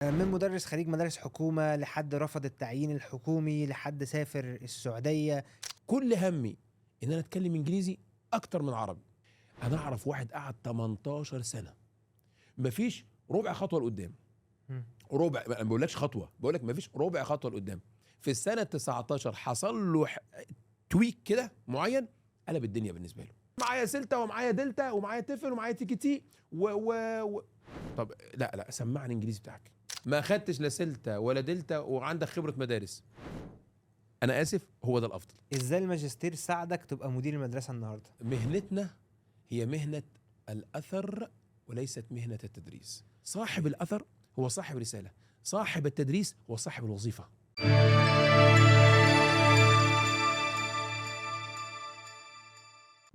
من مدرس خريج مدارس حكومة لحد رفض التعيين الحكومي لحد سافر السعودية. كل همي ان انا اتكلم انجليزي اكتر من عربي. انا اعرف واحد قعد 18 سنه مفيش ربع خطوه لقدام. مم. ربع، ما بقولكش خطوه، بقولك مفيش ربع خطوه لقدام. في السنه 19 حصل له تويك كده معين، قلب الدنيا بالنسبه له. معايا سلتا ومعايا دلتا ومعايا تفل ومعايا تيكي تي و... طب لا سمعني الانجليزي بتاعك. ما خدتش لا سلتا ولا دلتا وعندك خبره مدارس، انا اسف، هو ده الافضل. ازاي الماجستير ساعدك تبقى مدير المدرسة النهاردة؟ مهنتنا هي مهنة الأثر وليست مهنة التدريس. صاحب الأثر هو صاحب رسالة، صاحب التدريس هو صاحب الوظيفة.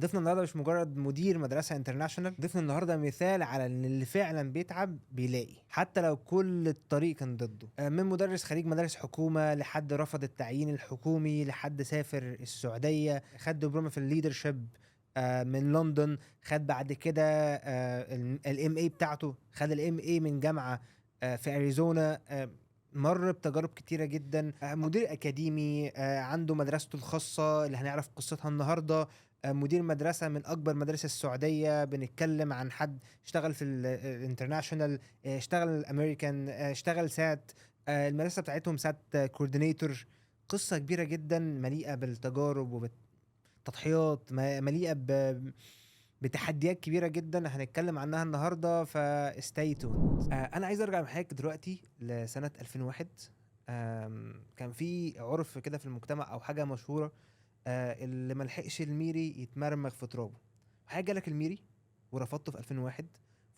ضيفنا النهارده مش مجرد مدير مدرسة انترناشونال، ضيفنا النهارده مثال على ان اللي فعلا بيتعب بيلاقي حتى لو كل الطريق كان ضده. من مدرس خريج مدارس حكومة لحد رفض التعيين الحكومي لحد سافر السعودية، خد دبلومة في الليدرشيب من لندن، خد بعد كده الام اي بتاعته، خد الام اي من جامعة في اريزونا. مر بتجارب كتيرة جدا، مدير أكاديمي، عنده مدرسته الخاصة اللي هنعرف قصتها النهاردة، مدير مدرسة من أكبر مدارس السعودية. بنتكلم عن حد اشتغل في الانترناشونال، اشتغل الامريكان، اشتغل سات، المدرسة بتاعتهم سات كوردينيتور. قصة كبيرة جدا مليئة بالتجارب وبالتضحيات، مليئة بتحديات كبيرة جدا هنتكلم عنها النهاردة، فاستاي تون. أنا عايز أرجع معاك دلوقتي لسنة 2001. كان في عرف كده في المجتمع أو حاجة مشهورة، اللي ملحقش الميري يتمرمغ في ترابه. حاجة جالك الميري ورفضته في 2001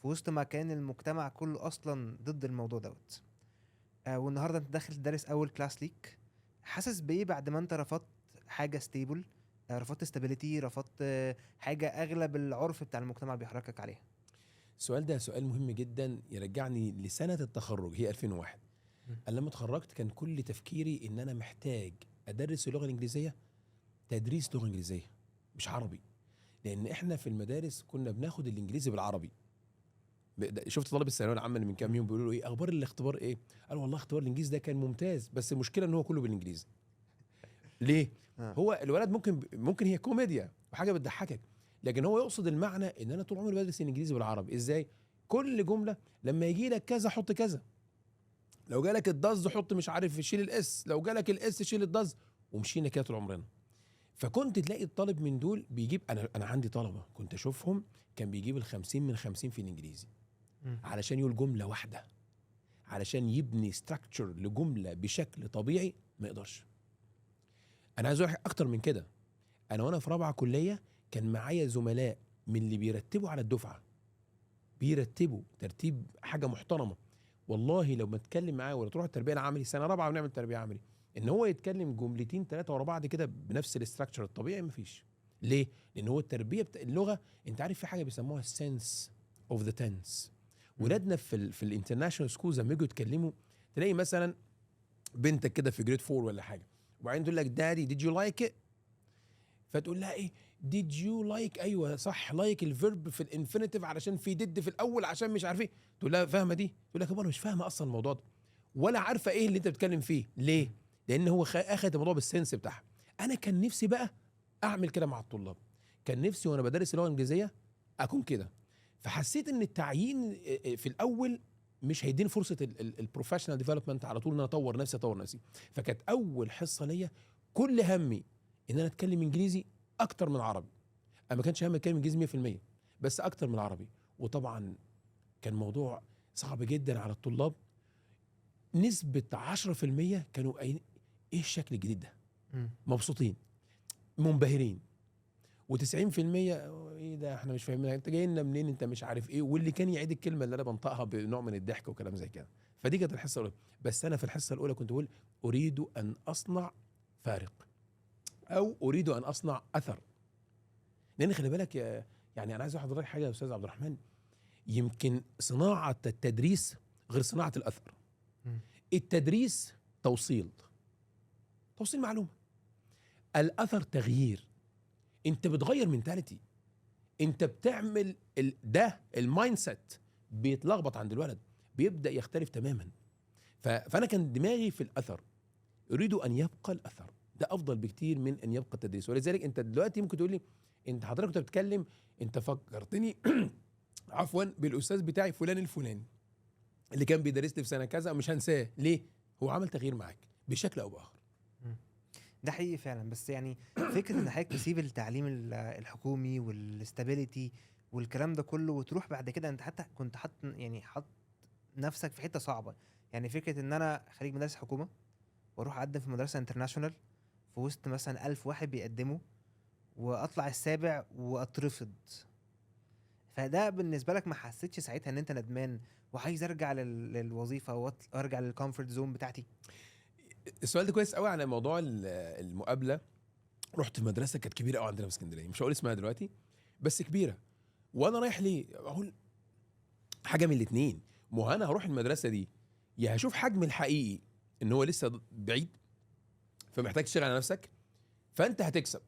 في وسط ما كان المجتمع كله أصلا ضد الموضوع دوت. والنهاردة أنت داخل تدرس أول كلاس ليك، حاسس بإيه بعد ما أنت رفضت حاجة ستيبل؟ رفضت استابيليتي، رفضت حاجة أغلب العرف بتاع المجتمع بيحركك عليها. السؤال ده سؤال مهم جدا، يرجعني لسنة التخرج هي 2001. مم. أنا لما اتخرجت كان كل تفكيري إن أنا محتاج أدرس اللغة الإنجليزية، تدريس لغة إنجليزية مش عربي. لأن إحنا في المدارس كنا بناخد الإنجليزي بالعربي. شفت طلاب الثانويه العامه اللي من كام مم. يوم بيقولوا له ايه اخبار الاختبار ايه؟ قال والله اختبار الانجليزي ده كان ممتاز، بس المشكله ان هو كله بالانجليزي. ليه؟ آه. هو الولد ممكن هي كوميديا وحاجه بتضحكك، لكن هو يقصد المعنى ان انا طول عمري بدرس الانجليزي بالعربي. ازاي؟ كل جمله لما يجي لك كذا حط كذا، لو جالك الضز حط مش عارف شيل الاس، لو جالك الاس شيل الضز، ومشينا كده طول عمرنا. فكنت تلاقي الطالب من دول بيجيب، انا عندي طلبه كنت اشوفهم كان بيجيب ال50 من 50 في الانجليزي مم. علشان يقول جمله واحده، علشان يبني ستراكشر لجمله بشكل طبيعي ما يقدرش. انا عايز اقول اكتر من كده. انا وانا في رابعه كليه كان معايا زملاء من اللي بيرتبوا على الدفعه، بيرتبوا ترتيب حاجه محترمه. والله لو ما تتكلم معاه ولا تروح التربيه العملي، سنه رابعه بنعمل تربيه عملي، ان هو يتكلم جملتين ثلاثه ورا بعض كده بنفس الاستراكشر الطبيعي مفيش. ليه؟ لان هو التربيه بتاع اللغه، انت عارف في حاجه بيسموها السنس اوف ذا تنس. مم. ولادنا في الانترناشونال سكولز لما يجوا يتكلموا، تلاقي مثلا بنتك كده في جريد 4 ولا حاجه، وبعدين تقول لك دادي ديد يو لايك ات، فتقول لها ايه ديد يو لايك؟ ايوه صح، لايك الفيرب في الانفينيتيف علشان في ديد في الاول عشان مش عارف ايه. تقول لها فاهمه دي؟ تقول لك انا مش فاهمه اصلا الموضوع ده، ولا عارفه ايه اللي انت بتتكلم فيه. ليه؟ لان هو اخد الموضوع بالسنس بتاعها. انا كان نفسي بقى اعمل كده مع الطلاب، كان نفسي وانا بدرس اللغه الانجليزيه اكون كده. فحسيت ان التعيين في الاول مش هيديني فرصه البروفيشنال ديفلوبمنت على طول، ان انا اطور نفسي. فكانت اول حصه ليا كل همي ان انا اتكلم انجليزي اكتر من عربي. انا ما كانش همي اتكلم انجليزي 100%، بس اكتر من عربي. وطبعا كان موضوع صعب جدا على الطلاب. نسبه 10% كانوا قايلين ايه الشكل الجديد ده، مم. مبسوطين منبهرين. و90% ايه ده احنا مش فاهمين انت جاي لنا منين، انت مش عارف ايه، واللي كان يعيد الكلمه اللي انا بنطقها بنوع من الضحك وكلام زي كده. فدي كانت الحصه الاولى. بس انا في الحصه الاولى كنت بقول اريد ان اصنع فارق، او اريد ان اصنع اثر. لان خلي بالك يعني انا عايز اقول لحضرتك حاجه يا استاذ عبد الرحمن، يمكن صناعه التدريس غير صناعه الاثر. مم. التدريس توصيل معلومه، الاثر تغيير. انت بتغير منتاليتي، انت بتعمل ده المايند سيت بيتلخبط عند الولد، بيبدا يختلف تماما. فانا كان دماغي في الاثر، اريد ان يبقى الاثر، ده افضل بكتير من ان يبقى التدريس. ولذلك انت دلوقتي ممكن تقول لي انت حضرتك كنت بتتكلم، انت فكرتني عفوا بالاستاذ بتاعي فلان الفلاني اللي كان بيدرس لي في سنه كذا، مش هنساه ليه، هو عمل تغيير معاك بشكل او باخر. ده حقيقي فعلا. بس يعني فكره ان حضرتك تسيب التعليم الحكومي والاستابيليتي والكلام ده كله وتروح بعد كده، انت حتى كنت حط نفسك في حته صعبه. يعني فكره ان انا خريج مدارس حكومه واروح اقدم في مدرسه انترناشونال في وسط مثلا 1000 واحد بيقدموا، واطلع السابع واترفض. فده بالنسبه لك ما حسيتش ساعتها ان انت ندمان وعايز ارجع للوظيفه وارجع للكومفورت زون بتاعتي؟ السؤال ده كويس قوي على موضوع المقابله. رحت في مدرسه كانت كبيره قوي عندنا في اسكندريه، مش هقول اسمها دلوقتي، بس كبيره. وانا رايح ليه اقول حاجه من الاثنين، ما هو انا هروح المدرسه دي يا هشوف حجم الحقيقي ان هو لسه بعيد فمحتاج تشتغل على نفسك فانت هتكسب،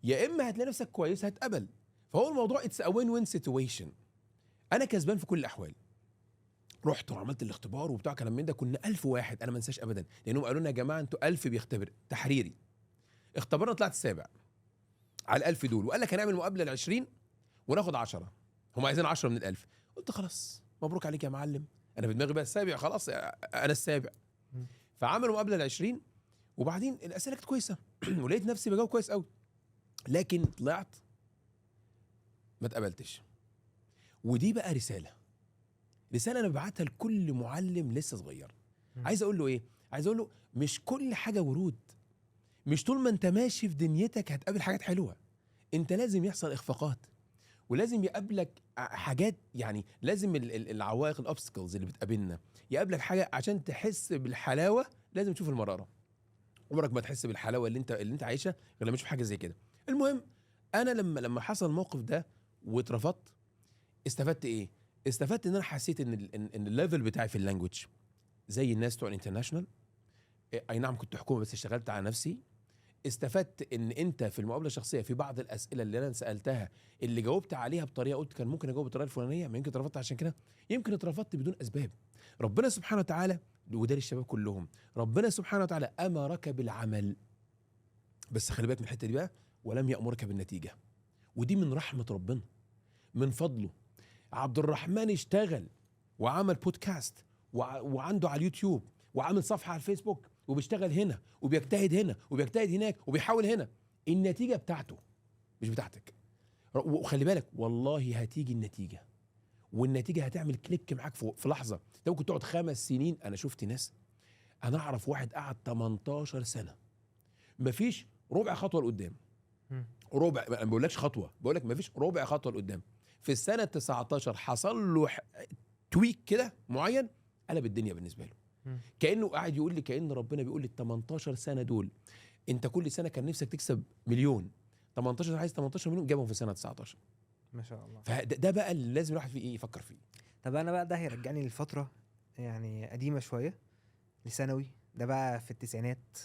يا اما هتلاقي نفسك كويس هتقبل. فهو الموضوع اتس ا وين وين سيتويشن، انا كسبان في كل الاحوال. رحت وعملت الاختبار وبتاع كلام من ده، كنا 1000 واحد، انا ما انساش ابدا لانهم قالوا لنا يا جماعه انتوا 1000 بيختبر تحريري. اختبرنا طلعت السابع على ال1000 دول، وقال لك هنعمل مقابله ل20 وناخد 10، هم عايزين 10 من ال1000. قلت خلاص مبروك عليك يا معلم، انا في دماغي بقى السابع خلاص انا السابع. فعملوا مقابله ل20 وبعدين الاسئله كانت كويسه ولقيت نفسي بجاوب كويس قوي، لكن طلعت ما اتقبلتش. ودي بقى رساله انا ببعتها لكل معلم لسه صغير. عايز اقول له ايه؟ عايز اقول له مش كل حاجه ورود، مش طول ما انت ماشي في دنيتك هتقابل حاجات حلوه، انت لازم يحصل اخفاقات ولازم يقابلك حاجات، يعني لازم العوائق الابستكلز اللي بتقابلنا يقابلك حاجه عشان تحس بالحلاوه. لازم تشوف المراره، عمرك ما تحس بالحلاوه اللي انت عايشها غير لما تشوف حاجه زي كده. المهم انا لما حصل الموقف ده واترفضت، استفدت ايه؟ استفدت ان انا حسيت ان الليفل بتاعي في اللانجوج زي الناس بتوع الانترناشونال. اي نعم كنت حكومه بس اشتغلت على نفسي. استفدت ان انت في المقابله الشخصيه في بعض الاسئله اللي انا سالتها اللي جاوبت عليها بطريقه قلت كان ممكن اجاوب بالطريقه الفلانيه، ما يمكن اترفضت عشان كده، يمكن اترفضت بدون اسباب. ربنا سبحانه وتعالى، وده للشباب كلهم، ربنا سبحانه وتعالى امرك بالعمل، بس خلي بالك من الحته دي بقى، ولم يامرك بالنتيجه. ودي من رحمه ربنا، من فضله. عبد الرحمن اشتغل وعمل بودكاست وعنده على اليوتيوب وعامل صفحه على الفيسبوك وبيشتغل هنا وبيجتهد هنا وبيجتهد هناك وبيحاول هنا. النتيجه بتاعته مش بتاعتك. وخلي بالك والله هتيجي النتيجه، والنتيجه هتعمل كليك معاك في لحظه. انت ممكن تقعد 5 سنين. انا شفت ناس، انا اعرف واحد قعد 18 سنه مفيش ربع خطوه لقدام. ربع، انا ما بقولكش خطوه، بقول لك مفيش ربع خطوه لقدام. في السنه 19 حصل له تويك كده معين قلب الدنيا بالنسبه له. كانه قاعد يقول لي، كان ربنا بيقول لي 18 سنه دول انت كل سنه كان نفسك تكسب مليون، 18 عايز 18 مليون جابهم في سنه 19. ما شاء الله. فده بقى اللي لازم الواحد فيه ايه يفكر فيه. طب انا بقى ده هيرجعني للفتره يعني قديمه شويه، لثانوي. ده بقى في التسعينات.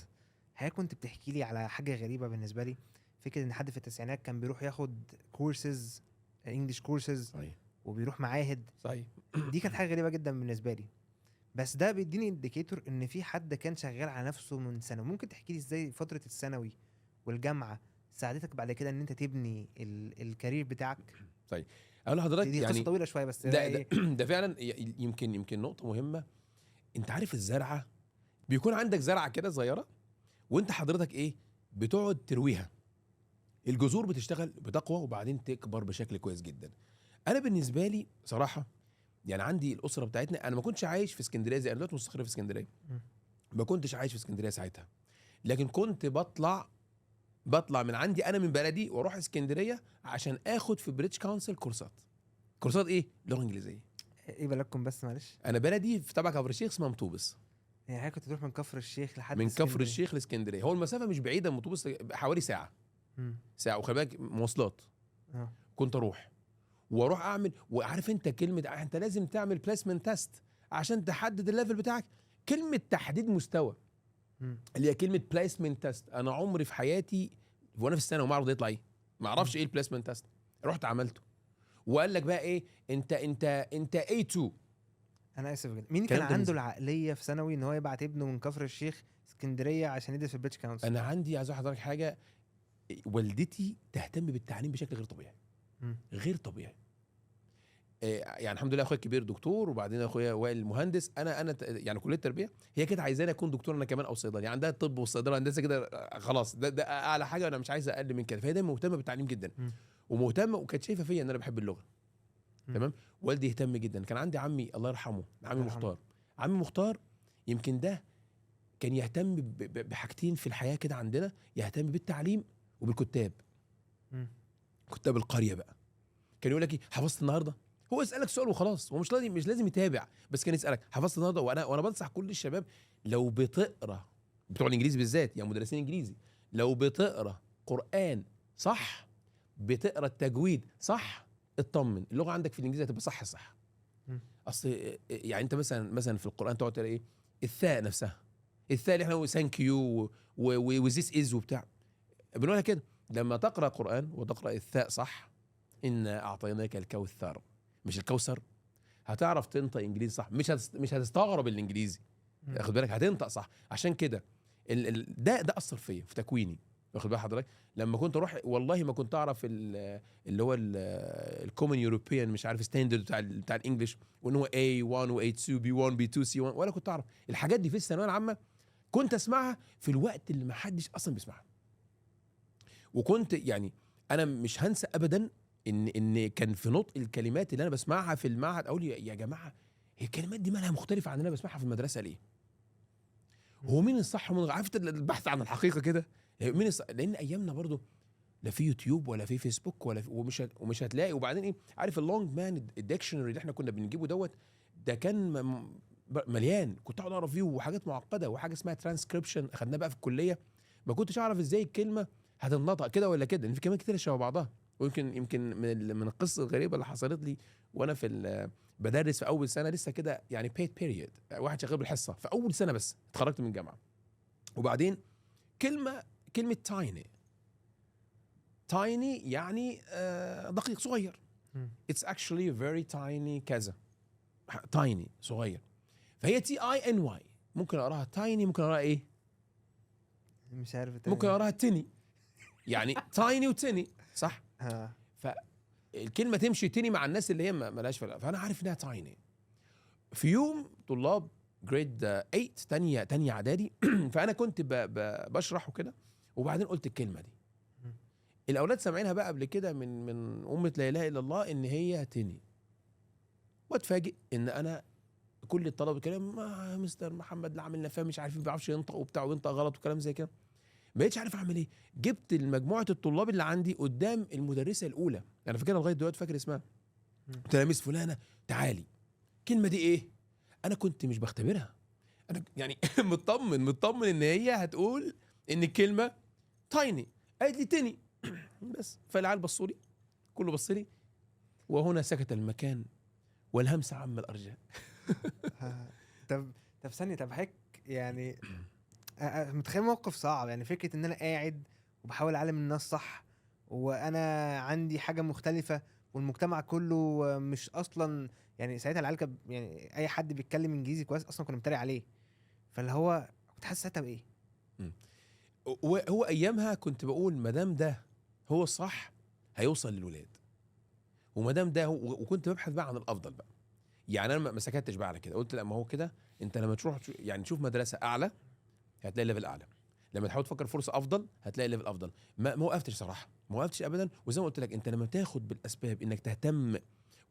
حضرتك كنت بتحكي لي على حاجه غريبه بالنسبه لي، فكره ان حد في التسعينات كان بيروح ياخد كورسز، انجلش كورسز، صحيح وبيروح معاهد. صحيح. دي كانت حاجه غريبه جدا بالنسبه لي، بس ده بيديني انديكيتور ان في حد كان شغال على نفسه من ثانوي. ممكن تحكي لي ازاي فتره الثانوي والجامعه ساعدتك بعد كده ان انت تبني الكارير بتاعك؟ طيب اقول لحضرتك دي يعني قصه طويله شويه بس ده فعلا يمكن نقطه مهمه. انت عارف الزرعه بيكون عندك زرعه كده صغيره وانت حضرتك ايه بتقعد ترويها، الجذور بتشتغل بتقوى وبعدين تكبر بشكل كويس جدا. انا بالنسبه لي صراحه يعني عندي الاسره بتاعتنا، انا ما كنتش عايش في اسكندريه زي انا دلوقتي مستقر في اسكندريه، ما كنتش عايش في اسكندريه ساعتها، لكن كنت بطلع من عندي انا من بلدي واروح اسكندريه عشان اخد في بريتش كونسل كورسات ايه؟ لغه انجليزيه. ايه بلدكم بس معلش؟ انا بلدي في تبع كفر الشيخ اسمها مطوبس. يعني حضرتك كنت تروح من كفر الشيخ لحد من اسكندرية؟ كفر الشيخ لاسكندريه، هو المسافه مش بعيده من مطوبس، حوالي ساعه. ساعه، وخلي بالك مواصلات. كنت اروح واروح اعمل، وعارف انت كلمه انت لازم تعمل بليسمنت تيست عشان تحدد الليفل بتاعك، كلمه تحديد مستوى اللي هي كلمه بليسمنت تيست. انا عمري في حياتي وانا في السنه ومعرض يطلع ايه ما اعرفش ايه البليسمنت تيست، رحت عملته وقال لك بقى ايه، انت A2 انا اسف جدا، مين كان الكلام ده عنده نزل. العقليه في ثانوي ان هو يبعت ابنه من كفر الشيخ اسكندريه عشان يدرس في البريتش كونسل؟ انا عندي عايز اقول لحضرتك حاجه، والدتي تهتم بالتعليم بشكل غير طبيعي، مم. غير طبيعي. يعني الحمد لله اخويا الكبير دكتور، وبعدين اخويا وائل مهندس، انا يعني كليه التربيه هي كده عايزاني اكون دكتور انا كمان او صيدلي، يعني عندها طب والصيدله هندسه كده، خلاص ده اعلى حاجه، وانا مش عايز اقل من كده، فهي دايما مهتمه بالتعليم جدا، مم. ومهتمه، وكانت شايفه فيا ان انا بحب اللغه. مم. تمام. والدي يهتم جدا. كان عندي عمي الله يرحمه، عمي الله يرحمه. مختار. عمي مختار يمكن ده كان يهتم بحاجتين في الحياه كده عندنا، يهتم بالتعليم وبالكتاب. مم. كتاب القريه بقى، كان يقول لك ايه حفظت النهارده، هو يسالك سؤال وخلاص، هو مش لازم يتابع، بس كان يسالك حفظت النهارده. وانا بنصح كل الشباب لو بتقرا، بتوع الانجليزي بالذات، يعني مدرسين انجليزي، لو بتقرا قران صح، بتقرا التجويد صح، اطمن اللغه عندك في الانجليزي هتبقى صح صح. مم. اصل يعني انت مثلا في القران تقعد تلاقي ايه، الثاء نفسها، الثاء اللي احنا بنقول ثانك يو وذيس از وبتاع، بنقولها كده. لما تقرا قران وتقرا الثاء صح، إنا أعطيناك الكوثر، مش الكوثر، هتعرف تنطق إنجليزي صح، مش هتستغرب الإنجليزي، مم. واخد بالك، هتنطق صح. عشان كده ده أثر فيا في تكويني، واخد بال حضرتك. لما كنت أروح والله ما كنت أعرف اللي هو الكومن يوروبيان مش عارف ستاندرد بتاع الإنجليش، وإن هو A1 و A2 B1 B2 C1، ولا كنت أعرف الحاجات دي في الثانوية العامة. كنت أسمعها في الوقت اللي ما حدش أصلا بيسمعها. وكنت يعني انا مش هنسى ابدا ان كان في نطق الكلمات اللي انا بسمعها في المعهد اقول يا جماعه، هي الكلمات دي مالها مختلفه عن اللي انا بسمعها في المدرسه ليه؟ هو مين الصح ومين عرفت البحث عن الحقيقه كده، مين الصح؟ لان ايامنا برضو لا في يوتيوب ولا في فيسبوك ولا في، ومش هتلاقي. وبعدين ايه، عارف اللونج مان الديكشنري اللي احنا كنا بنجيبه دوت، ده كان مليان، كنت اقعد اقرا فيه وحاجات معقده، وحاجه اسمها ترانسكريبشن اخدناها بقى في الكليه، ما كنتش اعرف ازاي الكلمه هتنطق كده ولا كده، لان في كلمات كتير شبه بعضها. ويمكن من القصص الغريبه اللي حصلت لي وانا بدرس في اول سنه لسه كده، يعني بيت بيريود، واحد شغال بالحصه في اول سنه، بس اتخرجت من الجامعه. وبعدين كلمه تايني يعني دقيق صغير، مم. it's actually very tiny كذا، تايني صغير، فهي TINY، ممكن اقراها تايني، ممكن اقراها ايه، مش عارف التاني ممكن ده. اقراها تيني، يعني تايني وتيني صح. ها. فالكلمه تمشي تيني مع الناس اللي هي مالهاش فرق، فانا عارف انها تايني. في يوم طلاب جريد 8 تانية اعدادي فانا كنت بشرح وكده، وبعدين قلت الكلمه دي، الاولاد سامعينها بقى قبل كده من امه لا اله الا الله ان هي تيني، واتفاجئ ان انا كل الطلبه كلام مستر محمد اللي عاملنا فيها مش عارفين، ما بيعرفش ينطق وبتاع، وينطق غلط وكلام زي كده. ما بقتش عارف اعمل ايه، جبت مجموعه الطلاب اللي عندي قدام المدرسه الاولى، انا فاكرها لغايه دلوقتي، فاكر اسمها، قلت لها ميس فلانه تعالي، الكلمه دي ايه؟ انا كنت مش بختبرها، انا يعني مطمن ان هي هتقول ان الكلمه تايني، قالت لي تاني بس. فالعيال بصوا لي، كله بص لي، وهنا سكت المكان والهمس عم الارجاء. ها. طب ثانيه، طب حك يعني متخيل موقف صعب، يعني فكره ان انا قاعد وبحاول اعلم الناس صح، وانا عندي حاجه مختلفه، والمجتمع كله مش اصلا، يعني ساعتها العيال يعني اي حد بيتكلم انجليزي كويس اصلا كنا بنتريق عليه، فاللي هو كنت حاسس ساعتها بايه؟ هو ايامها كنت بقول ما دام ده هو الصح هيوصل للولاد، وما دام ده وكنت ببحث بقى عن الافضل بقى، يعني انا ما سكتش بقى على كده، قلت لا، ما هو كده انت لما تروح يعني تشوف مدرسه اعلى هتلاقي ليفل اعلى، لما تحاول تفكر فرصه افضل هتلاقي ليفل افضل. ما وقفتش صراحه، ما وقفتش ابدا. وزي ما قلت لك، انت لما تاخد بالاسباب انك تهتم،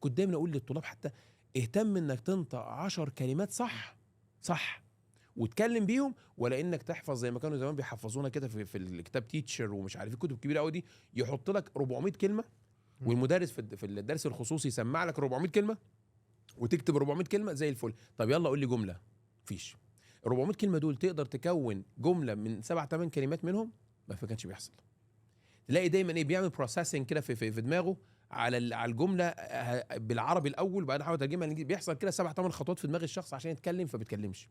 كنت دايما اقول للطلاب حتى اهتم انك تنطق 10 كلمات صح صح وتكلم بيهم، ولا انك تحفظ زي ما كانوا زمان بيحفظونا كده في الكتاب تيتشر ومش عارف الكتب الكبيره قوي دي، يحط لك 400 كلمه، والمدرس في الدرس الخصوصي يسمع لك 400 كلمه، وتكتب 400 كلمه زي الفل. طب يلا قول لي جمله، مفيش. 400 كلمه دول تقدر تكون جمله من 7 8 كلمات منهم؟ ما كانش بيحصل. تلاقي دايما ايه، بيعمل بروسيسنج كده في دماغه على الجمله بالعربي الاول، وبعدين يحاول يترجمها للانجليزي، بيحصل كده 7 8 خطوات في دماغ الشخص عشان يتكلم، فبيتكلمش.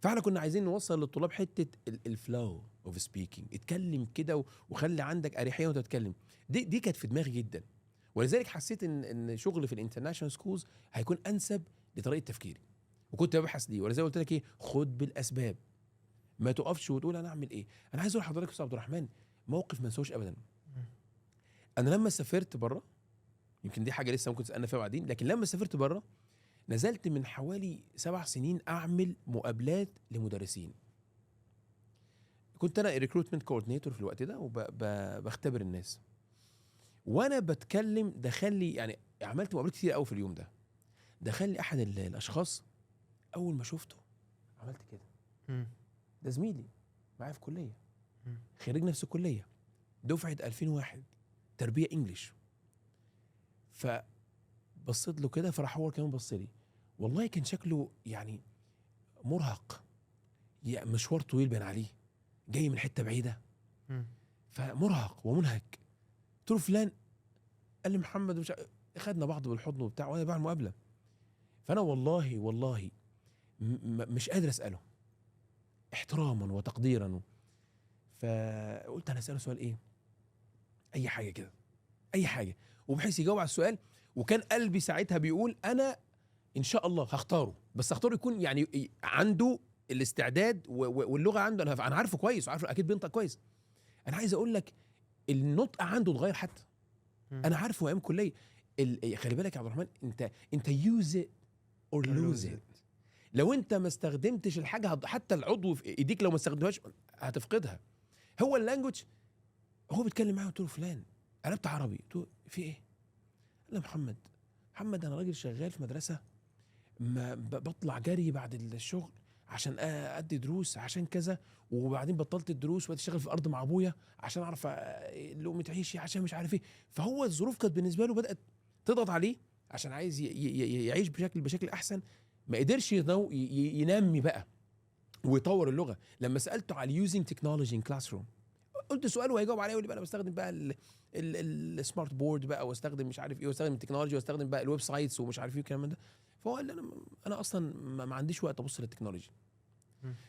فاحنا كنا عايزين نوصل للطلاب حته الفلو اوف سبيكينج، اتكلم كده وخلي عندك اريحيه وانت بتتكلم. دي كانت في دماغي جدا، ولذلك حسيت ان شغل في الانترناشونال سكولز هيكون انسب لطريقه تفكيري. وكنت ببحث ليه. ولا زي ما قلت لك ايه، خد بالاسباب، ما تقفش وتقول انا اعمل ايه. انا عايز اقول لحضرتك يا استاذ عبد الرحمن موقف ما انساهوش ابدا. انا لما سافرت بره، يمكن دي حاجه لسه ممكن تسالنا فيها بعدين، لكن لما سافرت بره نزلت من حوالي 7 سنين اعمل مقابلات لمدرسين. كنت انا ريكروتمنت كوردينيتور في الوقت ده وبختبر الناس. وانا بتكلم دخل لي، يعني عملت مقابلات كتير قوي في اليوم ده، دخل لي احد الاشخاص اول ما شفته عملت كده. ده زميلي معايا في كليه، خريج نفس الكليه، دفعه 2001 تربيه انجليش. فبصيت له كده، فراح هو كمان بص لي. والله كان شكله يعني مرهق، يعني مشوار طويل بين عليه، جاي من حته بعيده، فمرهق ومنهك. قلت له فلان؟ قال لي محمد. مش خدنا بعض بالحضن وبتاع وانا بعمل مقابله. فانا والله مش قادر اساله احتراما وتقديرا. فقلت انا اساله سؤال ايه، اي حاجه كده، اي حاجه، وبحيث يجاوب على السؤال. وكان قلبي ساعتها بيقول انا ان شاء الله هختاره، بس هختاره يكون يعني عنده الاستعداد واللغه عنده. انا عارفه كويس وعارفه اكيد بينطق كويس. انا عايز اقول لك النطق عنده اتغير حتى. انا عارفه ايام كليه. خلي بالك يا عبد الرحمن، انت يوز ات اور لوز ات. لو انت ما استخدمتش الحاجه حتى العضو في ايديك لو ما استخدمهاش هتفقدها. هو اللانجوج. هو بيتكلم معايا، قلت له فلان، قلبت عربي، قلت له في ايه؟ قال لي محمد انا راجل شغال في مدرسه، ما بطلع جري بعد الشغل عشان ادي دروس عشان كذا، وبعدين بطلت الدروس واشتغل في الارض مع ابويا عشان اعرف لقمه عيشي، عشان مش عارف ايه. فهو الظروف كانت بالنسبه له بدات تضغط عليه عشان عايز يعيش بشكل احسن. ما قدرش ينمي بقى ويطور اللغه. لما سالته على يوزنج تكنولوجي ان كلاس روم، قلت سؤال وهيجاوب عليه، يقول لي بقى انا بستخدم بقى السمارت بورد بقى، واستخدم مش عارف ايه، واستخدم التكنولوجي، واستخدم بقى الويب سايتس ومش عارف ايه والكلام ده. فهو قال لي انا اصلا ما عنديش وقت ابص للتكنولوجي.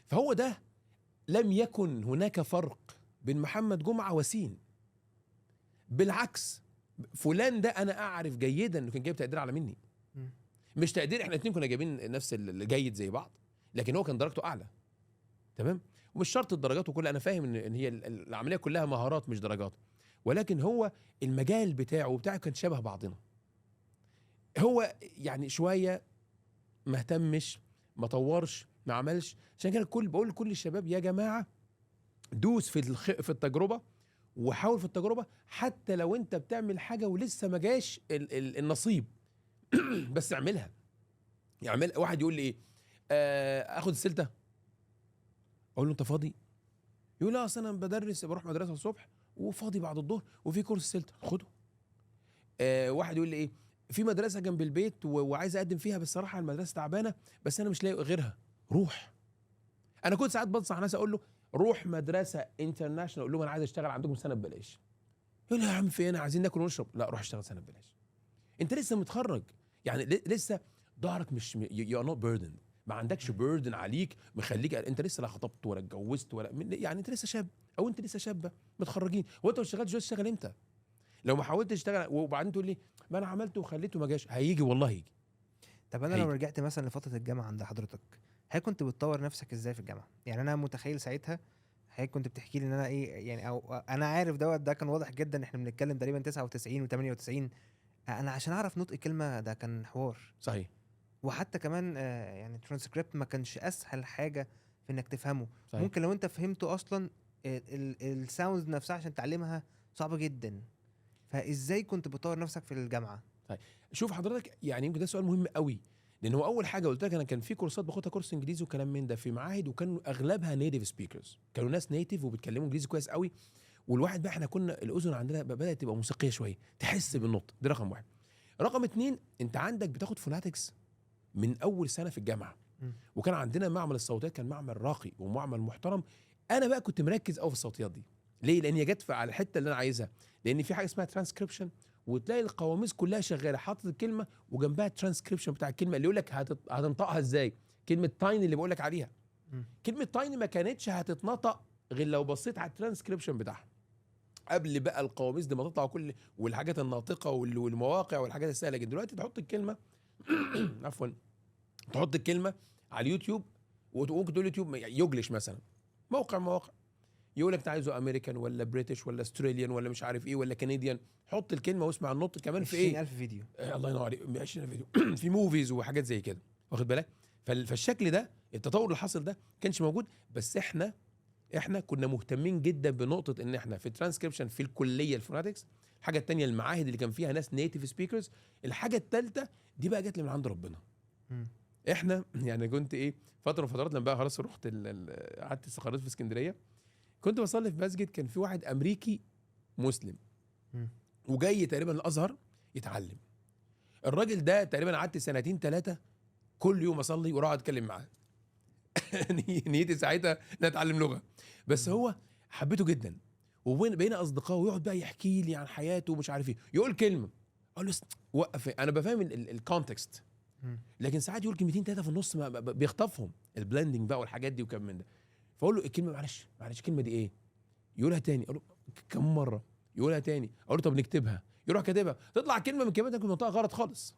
فهو ده لم يكن هناك فرق بين محمد جمعه وسين. بالعكس، فلان ده انا اعرف جيدا انه كان جايب تقدير اعلى مني. مش تقدير، احنا الاثنين كنا جايبين نفس الجيد زي بعض، لكن هو كان درجته اعلى. تمام. ومش شرط الدرجات وكل، انا فاهم ان هي العمليه كلها مهارات مش درجات، ولكن هو المجال بتاعه وبتاعه كان شبه بعضنا. هو يعني شويه ما اهتمش، ما طورش، ما عملش. عشان كده بقول لكل الشباب يا جماعه دوس في التجربه، وحاول في التجربه حتى لو انت بتعمل حاجه ولسه ما جاش النصيب بس اعملها. يعني واحد يقول لي ايه، اخد السلته، اقول له انت فاضي؟ يقول لا اصل انا بروح مدرسه الصبح وفاضي بعد الظهر وفي كورس سلته، خده. واحد يقول لي ايه، في مدرسه جنب البيت وعايز اقدم فيها، بس صراحه المدرسه تعبانه، بس انا مش لاقي غيرها، روح. انا كنت ساعات بنصح ناس اقول له روح مدرسه انترناشونال، اقول لهم انا عايز اشتغل عندكم سنه ببلاش. يقول لي يا عم في انا عايزين ناكل ونشرب. لا، روح اشتغل سنه ببلاش. انت لسه متخرج، يعني لسه ظهرك مش يو ار نوت بيردن، ما عندكش بيردن عليك مخليك انت لسه لا خطبت ولا اتجوزت ولا يعني انت لسه شاب، او انت لسه شابه متخرجين. وانت ما اشتغلتش تشتغل امتى؟ لو ما حاولتش تشتغل وبعدين تقول لي ما انا عملته وخليته ما جاش، هيجي والله هيجي. طب انا لو رجعت مثلا لفتره الجامعه عند حضرتك، هل كنت بتطور نفسك ازاي في الجامعه؟ يعني انا متخيل ساعتها هل كنت بتحكي لي ان انا ايه يعني، او انا عارف ده كان واضح جدا، احنا بنتكلم تقريبا 99 و98. انا عشان اعرف نطق كلمه ده كان حوار. صحيح. وحتى كمان يعني ترانسكريبت ما كانش اسهل حاجه في انك تفهمه. صحيح. ممكن لو انت فهمته اصلا الساوند نفسها عشان تعلمها صعبه جدا. فازاي كنت بتطور نفسك في الجامعه؟ طيب شوف حضرتك، يعني يمكن ده سؤال مهم قوي، لان هو اول حاجه قلت لك انا كان في كورسات باخدها، كورس انجليزي وكلام من ده في معاهد، وكانوا اغلبها نيتيف سبيكرز، كانوا ناس نيتيف وبيتكلموا انجليزي كويس قوي. والواحد بقى احنا كنا الاذن عندنا بدات تبقى موسيقيه شويه، تحس بالنطق. دي رقم واحد. رقم اتنين، انت عندك بتاخد فوناتكس من اول سنه في الجامعه. وكان عندنا معمل الصوتيات، كان معمل راقي ومعمل محترم. انا بقى كنت مركز قوي في الصوتيات دي. ليه؟ لان هي جت على الحته اللي انا عايزها، لان في حاجه اسمها ترانسكريبشن، وتلاقي القواميس كلها شغاله، حاطط الكلمه وجنبها الترانسكريبشن بتاع الكلمه اللي يقول لك هتنطقها ازاي. كلمه تايني اللي بقول لك عليها، كلمه تايني ما كانتش هتتنطق غير لو بصيت على الترانسكريبشن بتاعها قبل بقى القواميس دي ما تطلع، كل والحاجات الناطقه والمواقع والحاجات السهله جدا. دلوقتي تحط الكلمه عفوا، تحط الكلمه على اليوتيوب، وممكن تقول يوتيوب يوجلش مثلا، مواقع يقول لك انت عايزه امريكان ولا بريتش ولا استراليان ولا مش عارف ايه ولا كنديان، حط الكلمه واسمع النطق كمان في ايه. 20,000 فيديو. الله ينور عليك، 20 فيديو في موفيز وحاجات زي كده، واخد بالك. فالشكل ده، التطور اللي حصل ده كانش موجود. بس احنا كنا مهتمين جدا بنقطه ان احنا في الترانسكريبشن في الكليه الفوناتكس. الحاجه الثانيه المعاهد اللي كان فيها ناس نيتيف سبيكرز. الحاجه الثالثه دي بقى جت لي من عند ربنا. مم. احنا يعني كنت ايه، فتره من فترات لما بقى خلاص رحت قعدت استقريت في اسكندريه، كنت بصلي في مسجد، كان في واحد امريكي مسلم مم. وجاي تقريبا الازهر يتعلم. الراجل ده تقريبا قعدت 2-3 كل يوم اصلي واروح اتكلم معاه. نيتي ساعتها ان اتعلم لغه، بس هو حبيته جدا، وبقينا اصدقاء، ويقعد بقى يحكي لي عن حياته ومش عارف ايه، يقول كلمه اقول له وقف، انا بفهم الكونتكست، مم. لكن ساعات يقول كلمتين 3 في النص بيخطفهم، البلندنج بقى والحاجات دي وكم من ده. فاقول له الكلمه معلش الكلمه دي ايه، يقولها تاني، اقول له كم مره، يقولها تاني، اقول له طب نكتبها، يروح كاتبها، تطلع كلمه من كلماتك كنت منطقه غلط خالص،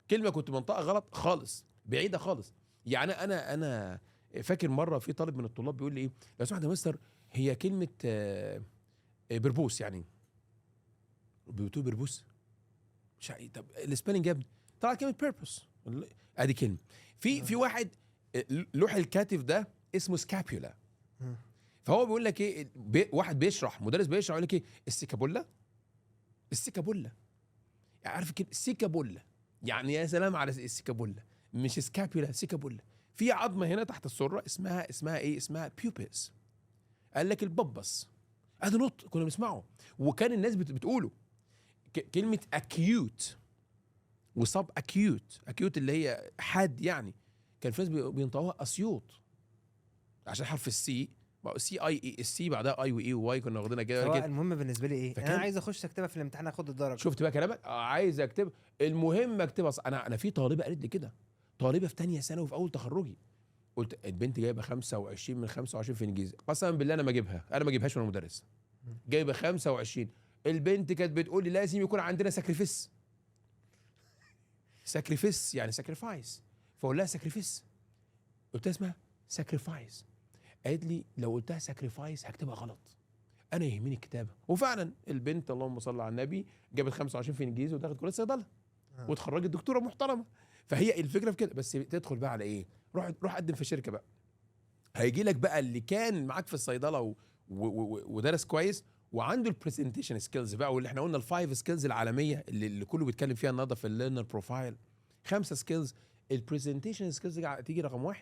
كلمه كنت منطقه غلط خالص، بعيده خالص. يعني انا فاكر مره في طالب من الطلاب بيقول لي ايه، لو سمحت يا مستر، هي كلمه بربوس يعني، بتقول بربوس مش طب السبيلنج يا ابني، طلع كلمه بيربوس، ادي كلمه. في واحد لوح الكاتف ده اسمه سكابيولا. مم. فهو بيقول لك ايه، واحد بيشرح، مدرس بيشرح، يقول لك ايه، السيكابولا يعني، عارف كده السيكابولا يعني، يا سلام على السيكابولا، مش سكابيولا، سيكابولا. في عظمه هنا تحت السره اسمها ايه، اسمها بيوبس. قال لك الببس، ادي نطق كنا بنسمعه، وكان الناس بتقوله. كلمه اكيوت وصب اكيوت اللي هي حاد يعني، كان في ناس بينطقوها اسيوط عشان حرف السي، CIE، السي بعدها اي واي وواي، كنا واخدينها كده فهو كده. المهم بالنسبه لي ايه، فكان انا عايز اخش اكتبها في الامتحان اخد الدرجه. شفت بقى كلامك، عايز اكتب، المهم اكتبها انا في طالبه قالت لي كده، طالبه في ثانيه ثانوي في اول تخرجي، قلت البنت جايبه 25 من 25 في الانجليزي، قسما بالله انا ما اجيبهاش وانا مدرس، جايبه 25. البنت كانت بتقول لي لازم يكون عندنا ساكريفيس يعني ساكريفايس، فاقول لها ساكريفيس، قلت لها اسمها ساكريفايس، قالت لي لو قلتها ساكريفايس هكتبها غلط، انا يهمني الكتابه. وفعلا البنت اللهم صل على النبي جابت 25 في الانجليزي ودخلت كليه صيدله واتخرجت دكتوره محترمه. فهي الفكره في كده، بس تدخل بقى على ايه، روح قدم في شركه بقى، هيجي لك بقى اللي كان معاك في الصيدله ودرس كويس وعنده البرزنتيشن سكيلز بقى، واللي احنا قلنا الفايف سكيلز العالميه اللي كله بيتكلم فيها النهارده في الليرنر بروفايل، 5 سكيلز. البرزنتيشن سكيلز تيجي رقم 1،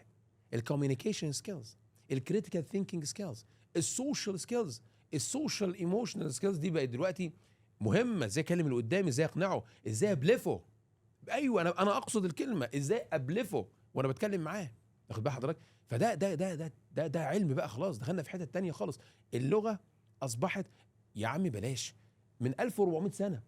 الكوميونيكيشن سكيلز، الكريتيكال ثينكينج سكيلز، السوشيال سكيلز، السوشيال ايموشنال سكيلز، دي بقت دلوقتي مهمه. ازاي اكلم اللي قدامي، ازاي اقنعه، ازاي ابلفه، ايوه انا اقصد الكلمه، ازاي ابلفه وانا بتكلم معاه، واخد بال حضرتك. فده ده علم بقى، خلاص دخلنا في حته تانية خالص. اللغه اصبحت يا عمي بلاش من 1400 سنه،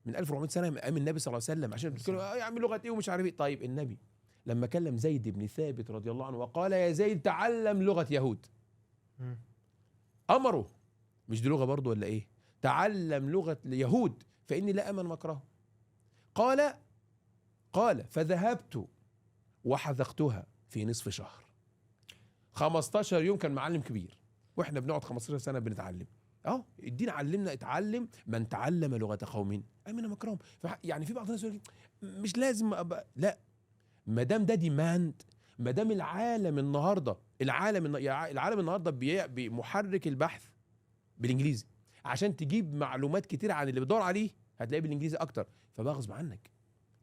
من 1400 سنه من ايام النبي صلى الله عليه وسلم، عشان بتقولوا يا عم لغه ايه ومش عارف ايه. طيب النبي لما كلم زيد بن ثابت رضي الله عنه وقال يا زيد تعلم لغه يهود، امره، مش دي لغه برضه ولا ايه، تعلم لغه اليهود فاني لا امن مكرهم. قال فذهبت وحذقتها في نصف شهر. 15 يوم، كان معلم كبير، واحنا بنقعد 15 سنه بنتعلم. الدين علمنا، اتعلم، من تعلم لغه قوم امن مكرهم. يعني في بعض الناس يقول مش لازم أبقى، لا، ما دام ده ديماند، ما دام العالم النهارده العالم النهارده بمحرك البحث بالانجليزي، عشان تجيب معلومات كتير عن اللي بتدور عليه هتلاقيه بالانجليزي اكتر، فبقى غصب عنك.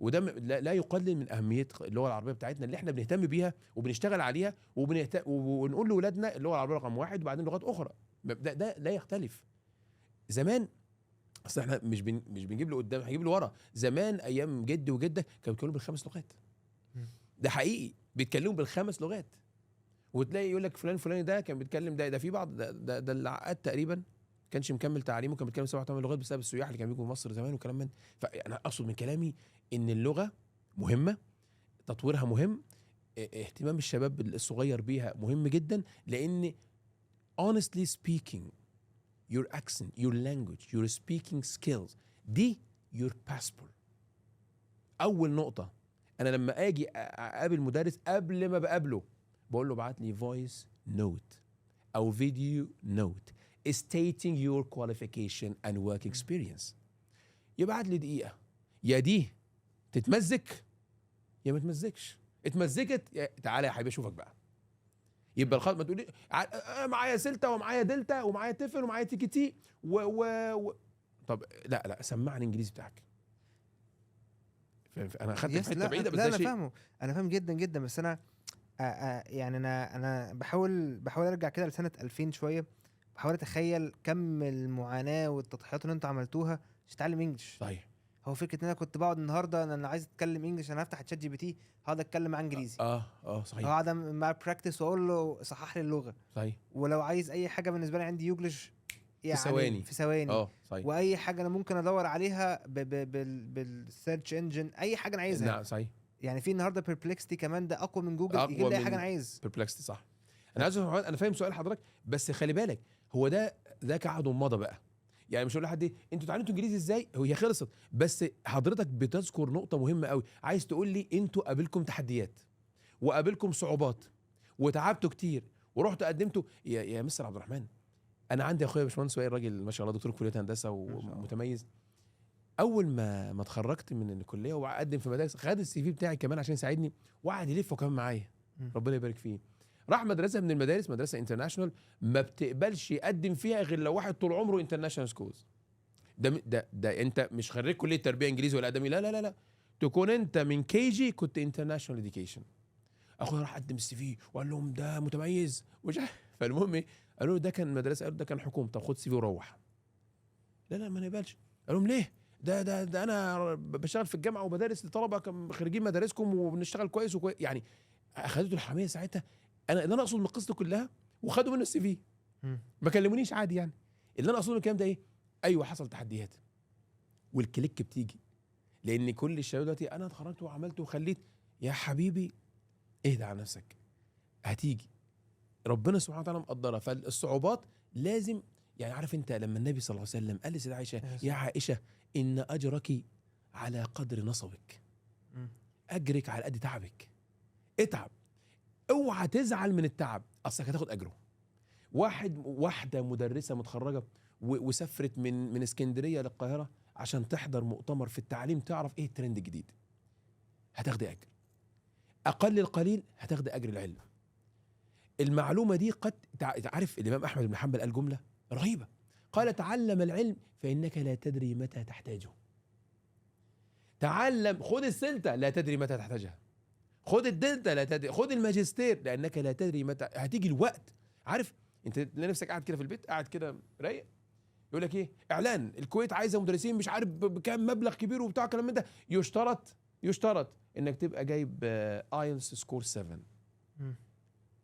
وده لا يقلل من اهميه اللغه العربيه بتاعتنا اللي احنا بنهتم بيها وبنشتغل عليها ونقول لاولادنا اللغه العربيه رقم 1 وبعدين لغات اخرى. ده لا يختلف. زمان اصل احنا مش بنجيب لقدام، هنجيب لورا. زمان ايام جدي وجدك كانوا بيتكلموا ب5 لغات، ده حقيقي بيتكلموا ب5 لغات. وتلاقي يقول لك فلان فلاني ده كان بيتكلم، ده في بعض ده العقاد تقريبا كانش مكمل تعليمه، كان بيتكلم 7 8 لغات بسبب السياح اللي كانوا بيجوا مصر زمان وكلام من. فانا اقصد من كلامي ان اللغه مهمه، تطويرها مهم، اهتمام الشباب الصغير بيها مهم جدا، لان honestly speaking your accent, your language, your speaking skills دي your passport. اول نقطه انا لما اجي اقابل مدرس قبل ما بقابله بقول له ابعت لي فويس نوت او فيديو نوت stating your qualification and work experience. يبعت لي دقيقه، يا دي تتمزك يا ما تمزكش. اتمزكت تعالى يا حبيبي اشوفك بقى. يبقى الخط ما تقولي معايا سلتا ومعايا دلتا ومعايا تفل ومعايا تيكي تي طب لا سمعني الانجليزي بتاعك. انا خدت في حته بعيده بس لا ده انا شيء. فاهمه، انا فاهم جدا جدا، بس انا يعني انا بحاول ارجع كده لسنه 2000 شويه، بحاول اتخيل كم المعاناه والتضحيات اللي انتوا عملتوها عشان تتعلم انجلش. صحيح. هو فكره ان انا كنت بقعد النهارده انا عايز اتكلم انجلش، انا هفتح تشات جي بي تي هقعد اتكلم معاه انجليزي، صحيح. هقعد مع براكتس واقول له صحح لي اللغه، صحيح. ولو عايز اي حاجه بالنسبه لي عندي يوجلش يعني ثواني. في ثواني. صحيح. واي حاجه انا ممكن ادور عليها بالسيرش انجن، اي حاجه انا عايزها. نعم صحيح. يعني في النهارده بيربلكستي كمان ده اقوى من جوجل، أقوى يجيب لي اي من حاجه انا عايز. perplexity صح. انا فاهم سؤال حضرتك، بس خلي بالك هو ده كعهد ومضى بقى. يعني مش هقول لحد ايه انتوا اتعلمتوا انجليزي ازاي، هي خلصت. بس حضرتك بتذكر نقطه مهمه قوي، عايز تقول لي انتوا قابلكم تحديات وقابلكم صعوبات وتعبتوا كتير ورحتوا قدمتوا يا مستر عبد الرحمن. انا عندي اخويا باشمهندس وائل، راجل ما شاء الله دكتور كليه هندسه ومتميز. اول ما اتخرجت من الكليه وقدم في مدارس، خد السي في بتاعي كمان عشان يساعدني وقعد يلف كمان معايا، ربنا يبارك فيه. راح مدرسه من المدارس، مدرسه انترناشونال ما بتقبلش يقدم فيها غير لو واحد طول عمره انترناشونال سكولز. ده انت مش خريج كليه تربيه انجليزي ولا ادمي، لا تكون انت من كي جي كنت انترناشونال اديوكيشن. اخويا راح قدم السي في وقال لهم ده متميز فالمهم ايه، قالوا له ده كان مدرسه، قالوا ده كان حكومه، طب خد سي في وروح. لا ما نقبلش. قال لهم ليه؟ ده انا بشتغل في الجامعه وبدرس لطلبه خريجين مدارسكم وبنشتغل كويس يعني اخذته الحميه ساعتها. اللي انا اقصد من القصه كلها، وخدوا منه السي في، ما كلمونيش عادي يعني. اللي انا اقصده من الكلام ده ايه؟ ايوه حصل تحديات والكليك بتيجي، لان كل الشباب دلوقتي انا اتخرجت وعملت وخليت. يا حبيبي اهدى على نفسك، هتيجي. ربنا سبحانه وتعالى مقدرها. فالصعوبات لازم، يعني عارف انت لما النبي صلى الله عليه وسلم قال لسيدة عائشه يا عائشه ان اجرك على قدر نصبك، اجرك على قد تعبك. اتعب، اوعى تزعل من التعب، اصلك هتاخد اجره. واحده مدرسه متخرجه وسافرت من اسكندريه للقاهره عشان تحضر مؤتمر في التعليم، تعرف ايه الترند الجديد، هتاخدي اجر. اقل القليل هتاخدي اجر العلم. المعلومه دي قد تعرف الامام احمد بن حنبل قال جمله رهيبه، قال تعلم العلم فانك لا تدري متى تحتاجه. تعلم، خد السلطه لا تدري متى تحتاجها، خد الدلتا لا تدري، خد الماجستير لانك لا تدري متى هتيجي الوقت. عارف انت تلاقي نفسك قاعد كده في البيت، قاعد كده رايق، يقول لك ايه اعلان الكويت عايزه مدرسين مش عارف بكام مبلغ كبير وبتاع كلام من ده، يشترط انك تبقى جايب ايلتس سكور 7.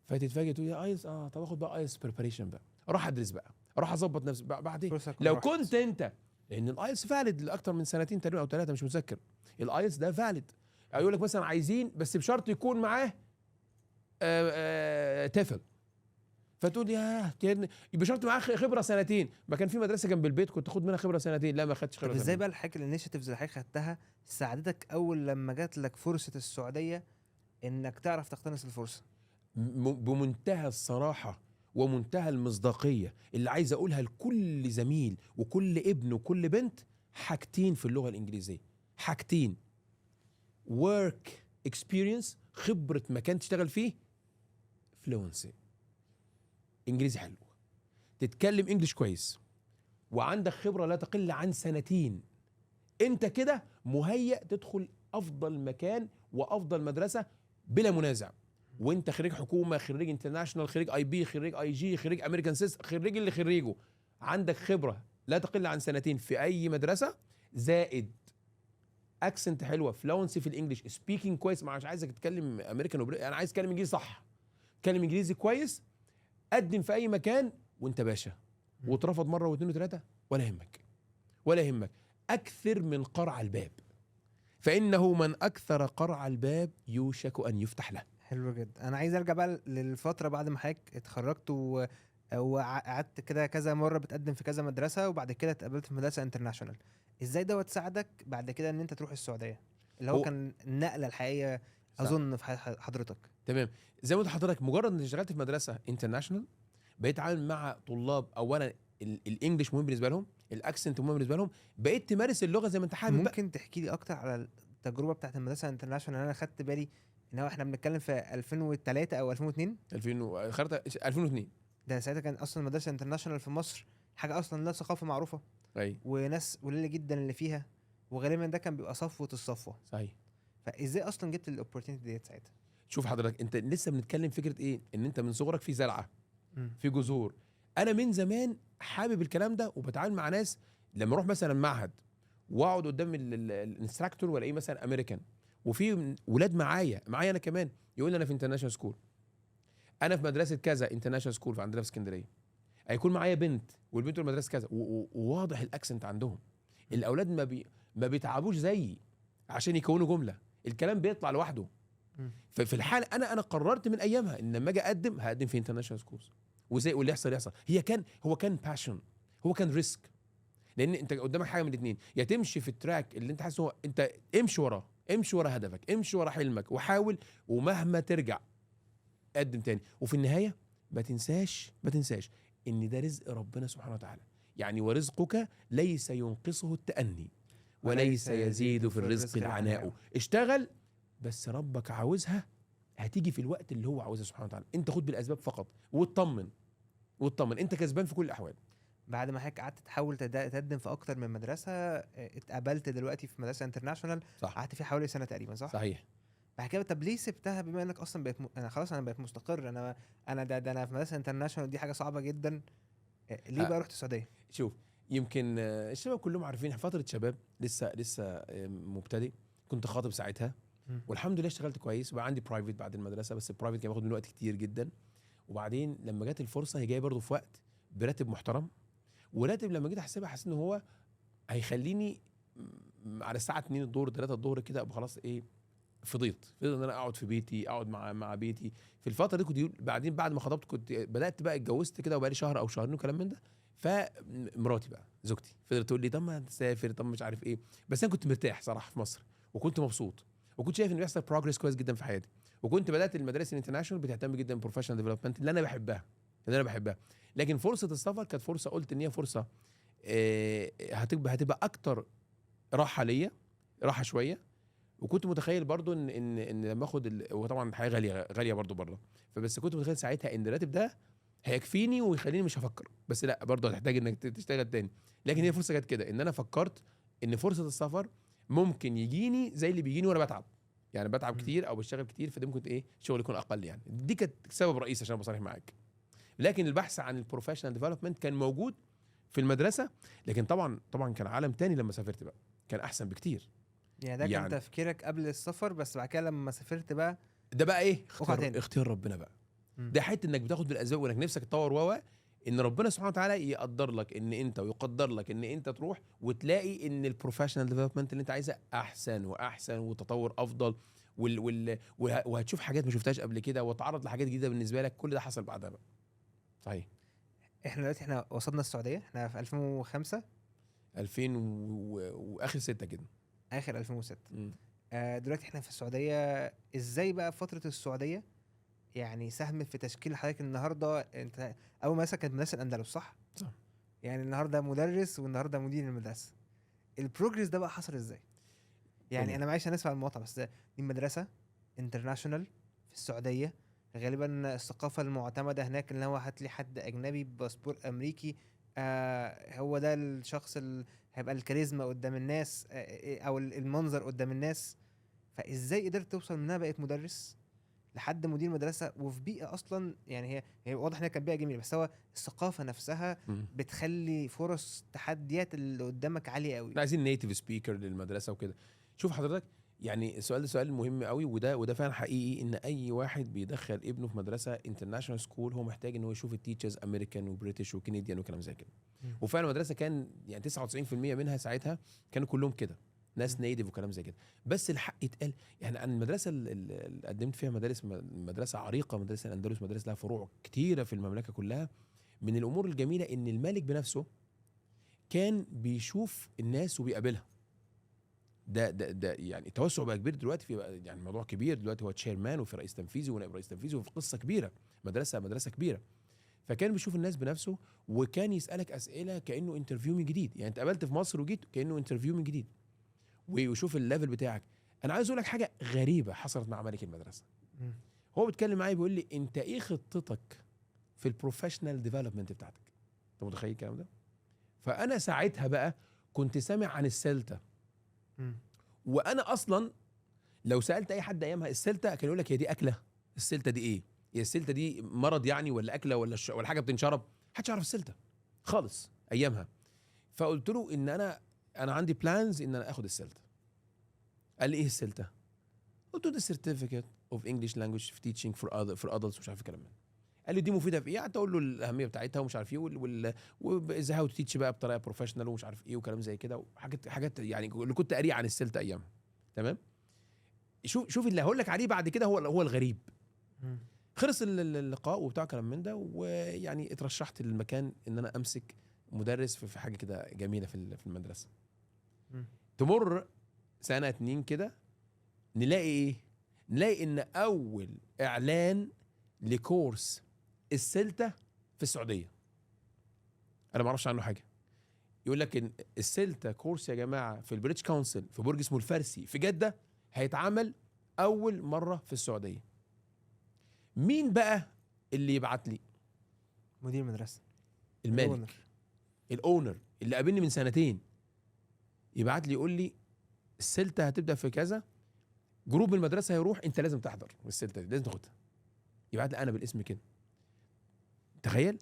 فتتفاجئ تقول يا ايلتس طب اخد بقى ايلتس بريباريشن بقى، اروح ادرس بقى، اروح اظبط نفسي بقى بعدين. لو كنت انت، لان الايلتس فاليد لاكتر من سنتين تقريبا او 3 مش متذكر، الايلتس ده فاليد. يقول لك مثلا عايزين بس بشرط يكون معاه تفل، فتقول يا بشرط معاه خبره 2 سنين. ما كان في مدرسه جنب البيت كنت خد منها خبره 2 لا ما خدتش خبره. طب ازاي بقى الحاجه الانيشيتيفز اللي حضرتك خدتها ساعدتك اول لما جات لك فرصه السعوديه انك تعرف تقتنص الفرصه؟ بمنتهى الصراحه ومنتهى المصداقيه اللي عايز اقولها لكل زميل وكل ابن وكل بنت، حاجتين في اللغه الانجليزيه، حاجتين: work experience، خبرة مكان تشتغل فيه، fluency، انجليزي حلو، تتكلم انجليش كويس وعندك خبرة لا تقل عن 2 سنين، انت كده مهيأ تدخل افضل مكان وافضل مدرسة بلا منازع. وانت خريج حكومة، خريج انترناشونال، خريج اي بي، خريج اي جي، خريج امريكان سيس، خريج اللي خريجه، عندك خبرة لا تقل عن 2 في اي مدرسة، زائد اكسنت حلوه، فلونسي في الانجليش، سبيكينج كويس. مش عايزك تتكلم امريكان انا عايز اتكلم انجليزي صح، اتكلم انجليزي كويس، قدم في اي مكان وانت باشا. واترفض مره واثنين وثلاثه ولا يهمك، ولا يهمك. اكثر من قرع الباب، فانه من اكثر قرع الباب يوشك ان يفتح له. حلو جدا. انا عايز ارجع بقى للفتره بعد ما حضرتك اتخرجت وقعدت كده كذا مره بتقدم في كذا مدرسه، وبعد كده اتقابلت في مدرسه انترناشونال. ازاي دوت ساعدك بعد كده ان انت تروح السعوديه؟ اللي هو كان النقله الحقيقيه صح. اظن في حضرتك. تمام. زي ما قلت لحضرتك، مجرد اني اشتغلت في مدرسه انترناشونال بقيت اتعامل مع طلاب اولا الانجليش مهم بالنسبه لهم، الاكسنت مهم بالنسبه لهم، بقيت تمارس اللغه زي ما انت حابب بقى. ممكن تحكي لي اكتر على التجربه بتاعت المدرسه الانترناشونال؟ انا خدت بالي ان هو احنا بنتكلم في 2003 او 2002. 2002. ده ساعتها كان اصلا المدرسه الانترناشونال في مصر حاجه اصلا لا ثقافه معروفه، اي وناس قليله جدا اللي فيها، وغالبا ده كان بيبقى صفوه الصفوه. صحيح. فازاي اصلا جبت الاوبورتيونيتي ديت ساعتها؟ شوف حضرتك، انت لسه بنتكلم فكره ايه، ان انت من صغرك في زرعه، مم. في جذور. انا من زمان حابب الكلام ده، وبتعامل مع ناس لما اروح مثلا معهد واقعد قدام الانستراكتور والاقيه مثلا امريكان، وفي ولاد معايا انا كمان، يقول لي انا في انترناشونال سكول، انا في مدرسه كذا انترناشونال سكول عندنا في اسكندريه، هيكون معايا بنت والبنت في مدرسه كذا، وواضح الاكسنت عندهم. الاولاد ما بيتعبوش زيي عشان يكونوا جمله، الكلام بيطلع لوحده. مم. ففي الحال انا قررت من ايامها ان لما اجي هقدم في انترناشونال سكولز، وزي واللي يحصل. هو كان باشن، هو كان ريسك، لان انت قدامك حاجه من الاثنين، يا تمشي في التراك اللي انت حاسس هو انت امشي وراه، امشي ورا هدفك، امشي ورا حلمك، وحاول، ومهما ترجع قدم تاني. وفي النهايه ما تنساش ان ده رزق ربنا سبحانه وتعالى، يعني ورزقك ليس ينقصه التأني وليس يزيد في الرزق العناء. اشتغل، بس ربك عاوزها هتيجي في الوقت اللي هو عاوزها سبحانه وتعالى، انت خد بالاسباب فقط، واطمن انت كسبان في كل الاحوال. بعد ما حضرتك قعدت تحاول تقدم في اكتر من مدرسه، اتقابلت دلوقتي في مدرسه انترناشونال، صح. قعدت فيها حوالي سنه تقريبا، صح؟ صحيح. بعد كده طب ليه سبتها بما انك اصلا بقيت انا خلاص انا بقيت مستقر، انا ده انا في مدرسه انترناشونال دي حاجه صعبه جدا، ليه بقى رحت السعوديه؟ شوف، يمكن الشباب كلهم عارفين فتره شباب، لسه مبتدئ، كنت خاطب ساعتها، مم. والحمد لله اشتغلت كويس، وبقى عندي برايفت بعد المدرسه، بس البرايفت كان بياخد من وقت كتير جدا. وبعدين لما جت الفرصه، هي جايه برضه في وقت براتب محترم، وراتب لما جيت احسبها حسيت ان هو هيخليني على الساعه 2 الظهر 3 الظهر كده ابقى خلاص ايه، فضيت ان انا اقعد في بيتي، اقعد مع بيتي. في الفتره دي كنت بعدين بعد ما خطبت كنت بدات بقى اتجوزت كده، وبقالي شهر او شهرين وكلام من ده، فمراتي بقى زوجتي فضلت تقول لي طب ما تسافر، طب مش عارف ايه، بس انا كنت مرتاح صراحه في مصر، وكنت مبسوط، وكنت شايف ان بيحصل بروجرس كويس جدا في حياتي، وكنت بدات المدارس الانترناشونال بتهتم جدا بالبروفيشنال ديفلوبمنت اللي انا بحبها. لكن فرصه السفر كانت فرصه، قلت ان هي فرصه هتبقى اكتر راحه ليا، راحه شويه. وكنت متخيل برضو ان لما اخد وطبعا الحياه غاليه برضو بره، فبس كنت متخيل ساعتها ان الراتب ده هيكفيني ويخليني مش هفكر، بس لا برضو هتحتاج انك تشتغل تاني. لكن هي فرصه جت كده، ان انا فكرت ان فرصه السفر ممكن يجيني زي اللي بيجيني وانا بتعب، يعني بتعب كتير او بشتغل كتير، فده ممكن ايه شغل يكون اقل، يعني دي كانت سبب رئيسي عشان بصريح معاك. لكن البحث عن البروفيشنال ديفلوبمنت كان موجود في المدرسه، لكن طبعا كان عالم تاني لما سافرت بقى، كان احسن بكتير. يعني ده كان يعني تفكيرك قبل السفر، بس بعد كده لما سافرت بقى ده بقى ايه، وقع تاني. اختيار ربنا بقى. مم. ده حته انك بتاخد بالاسباب وانك نفسك تطور ان ربنا سبحانه وتعالى يقدر لك ان انت، ويقدر لك ان انت تروح وتلاقي ان البروفيشنال ديفلوبمنت اللي انت عايزها احسن واحسن، وتطور افضل، وهتشوف حاجات ما شفتهاش قبل كده، وتعرض لحاجات جديده بالنسبه لك، كل ده حصل بعدها بقى. صحيح. احنا دلوقتي وصلنا السعوديه، احنا في 2005، 2000 واخر 6 كده. اخر 2006. مم. دلوقتي احنا في السعوديه، ازاي بقى فتره السعوديه يعني ساهمت في تشكيل حضرتك النهارده؟ انت اول ما مثلا كانت مدرسه الاندلس، صح؟ صح. يعني النهارده مدرس والنهارده مدير المدرسه، البروجرس ده بقى حصل ازاي؟ يعني انا معلش هنسمع المقاطعه، بس دي مدرسه انترناشونال في السعوديه، غالبا الثقافه المعتمده هناك اللي هو هات لي حد اجنبي بباسبور امريكي، هو ده الشخص اللي هيبقى الكاريزما قدام الناس، او المنظر قدام الناس. فازاي قدرت توصل منها بقيت مدرس لحد مدير مدرسه، وفي بيئه اصلا يعني هي واضح انها كانت بيئه جميله، بس هو الثقافه نفسها مم. بتخلي فرص تحديات اللي قدامك عاليه قوي. احنا عايزين نيتيف سبيكر للمدرسه وكده. شوف حضرتك، يعني السؤال ده سؤال مهم قوي، وده فعلا حقيقي، ان اي واحد بيدخل ابنه في مدرسه انترناشونال سكول هو محتاج ان هو يشوف التيتشرز امريكان وبريتش وكنديان وكلام زي كده. مم. وفعلا المدرسه كان يعني 99% منها ساعتها كانوا كلهم كده، ناس نيتيف وكلام زي كده. بس الحق يتقال، يعني عن المدرسه اللي قدمت فيها مدرسه عريقه، مدرسه الاندلس، مدرسه لها فروع كتيره في المملكه كلها. من الامور الجميله ان الملك بنفسه كان بيشوف الناس وبيقابلها، ده يعني التوسع بقى كبير دلوقتي، في بقى يعني الموضوع كبير دلوقتي، هو تشيرمان وفي رئيس تنفيذي ونائب رئيس تنفيذي وفي قصه كبيره، مدرسه كبيره. فكان بيشوف الناس بنفسه، وكان يسالك اسئله كانه انترفيو من جديد، يعني انت قابلت في مصر وجيت كانه انترفيو من جديد، ويشوف الليفل بتاعك. انا عايز اقول لك حاجه غريبه حصلت مع ملك المدرسه. مم. هو بيتكلم معايا بيقول لي انت ايه خطتك في البروفيشنال ديفلوبمنت بتاعتك؟ انت متخيل الكلام ده؟ فانا ساعتها بقى كنت سامع عن السلتا، مم. وانا اصلا لو سالت اي حد ايامها السلتا كان يقول لك هي دي اكله؟ السلتا دي ايه؟ هي السلتا دي مرض يعني ولا اكله ولا حاجه بتنشرب؟ محدش يعرف السلتا خالص ايامها. فقلت له ان انا عندي بلانز ان انا اخد السلتا. قال لي ايه السلتا؟ قلت له ده سيرتيفيكت اوف انجلش لانجويج تيتشنج فور ادلتس مش عارف الكلام ده. قال لي دي مفيده في ايه؟ قعدت اقول له الاهميه بتاعتها ومش عارف ايه وازاي هاو تيتش بقى بطريقه بروفيشنال ومش عارف ايه وكلام زي كده، وحاجات يعني اللي كنت قاري عن السلتا ايامها. تمام. شوف اللي هقول لك عليه بعد كده هو الغريب. مم. خلص اللقاء وبتاع كلام من ده، ويعني اترشحت للمكان ان انا امسك مدرس في حاجه كده جميله في المدرسه. مم. تمر سنه 2 كده، نلاقي ايه؟ نلاقي ان اول اعلان لكورس السلتا في السعوديه. انا ما اعرفش عنه حاجه. يقول لك ان السلتا كورس يا جماعه في البريتش كونسل في برج اسمه الفارسي في جده، هيتعمل اول مره في السعوديه. مين بقى اللي يبعت لي؟ مدير مدرسه. المالك، الأونر. الاونر اللي قابلني من سنتين، يبعت لي يقول لي السلتا هتبدا في كذا، جروب من المدرسه هيروح، انت لازم تحضر السلتا دي، لازم تاخدها. يبعت لي انا بالاسم كده. تخيل.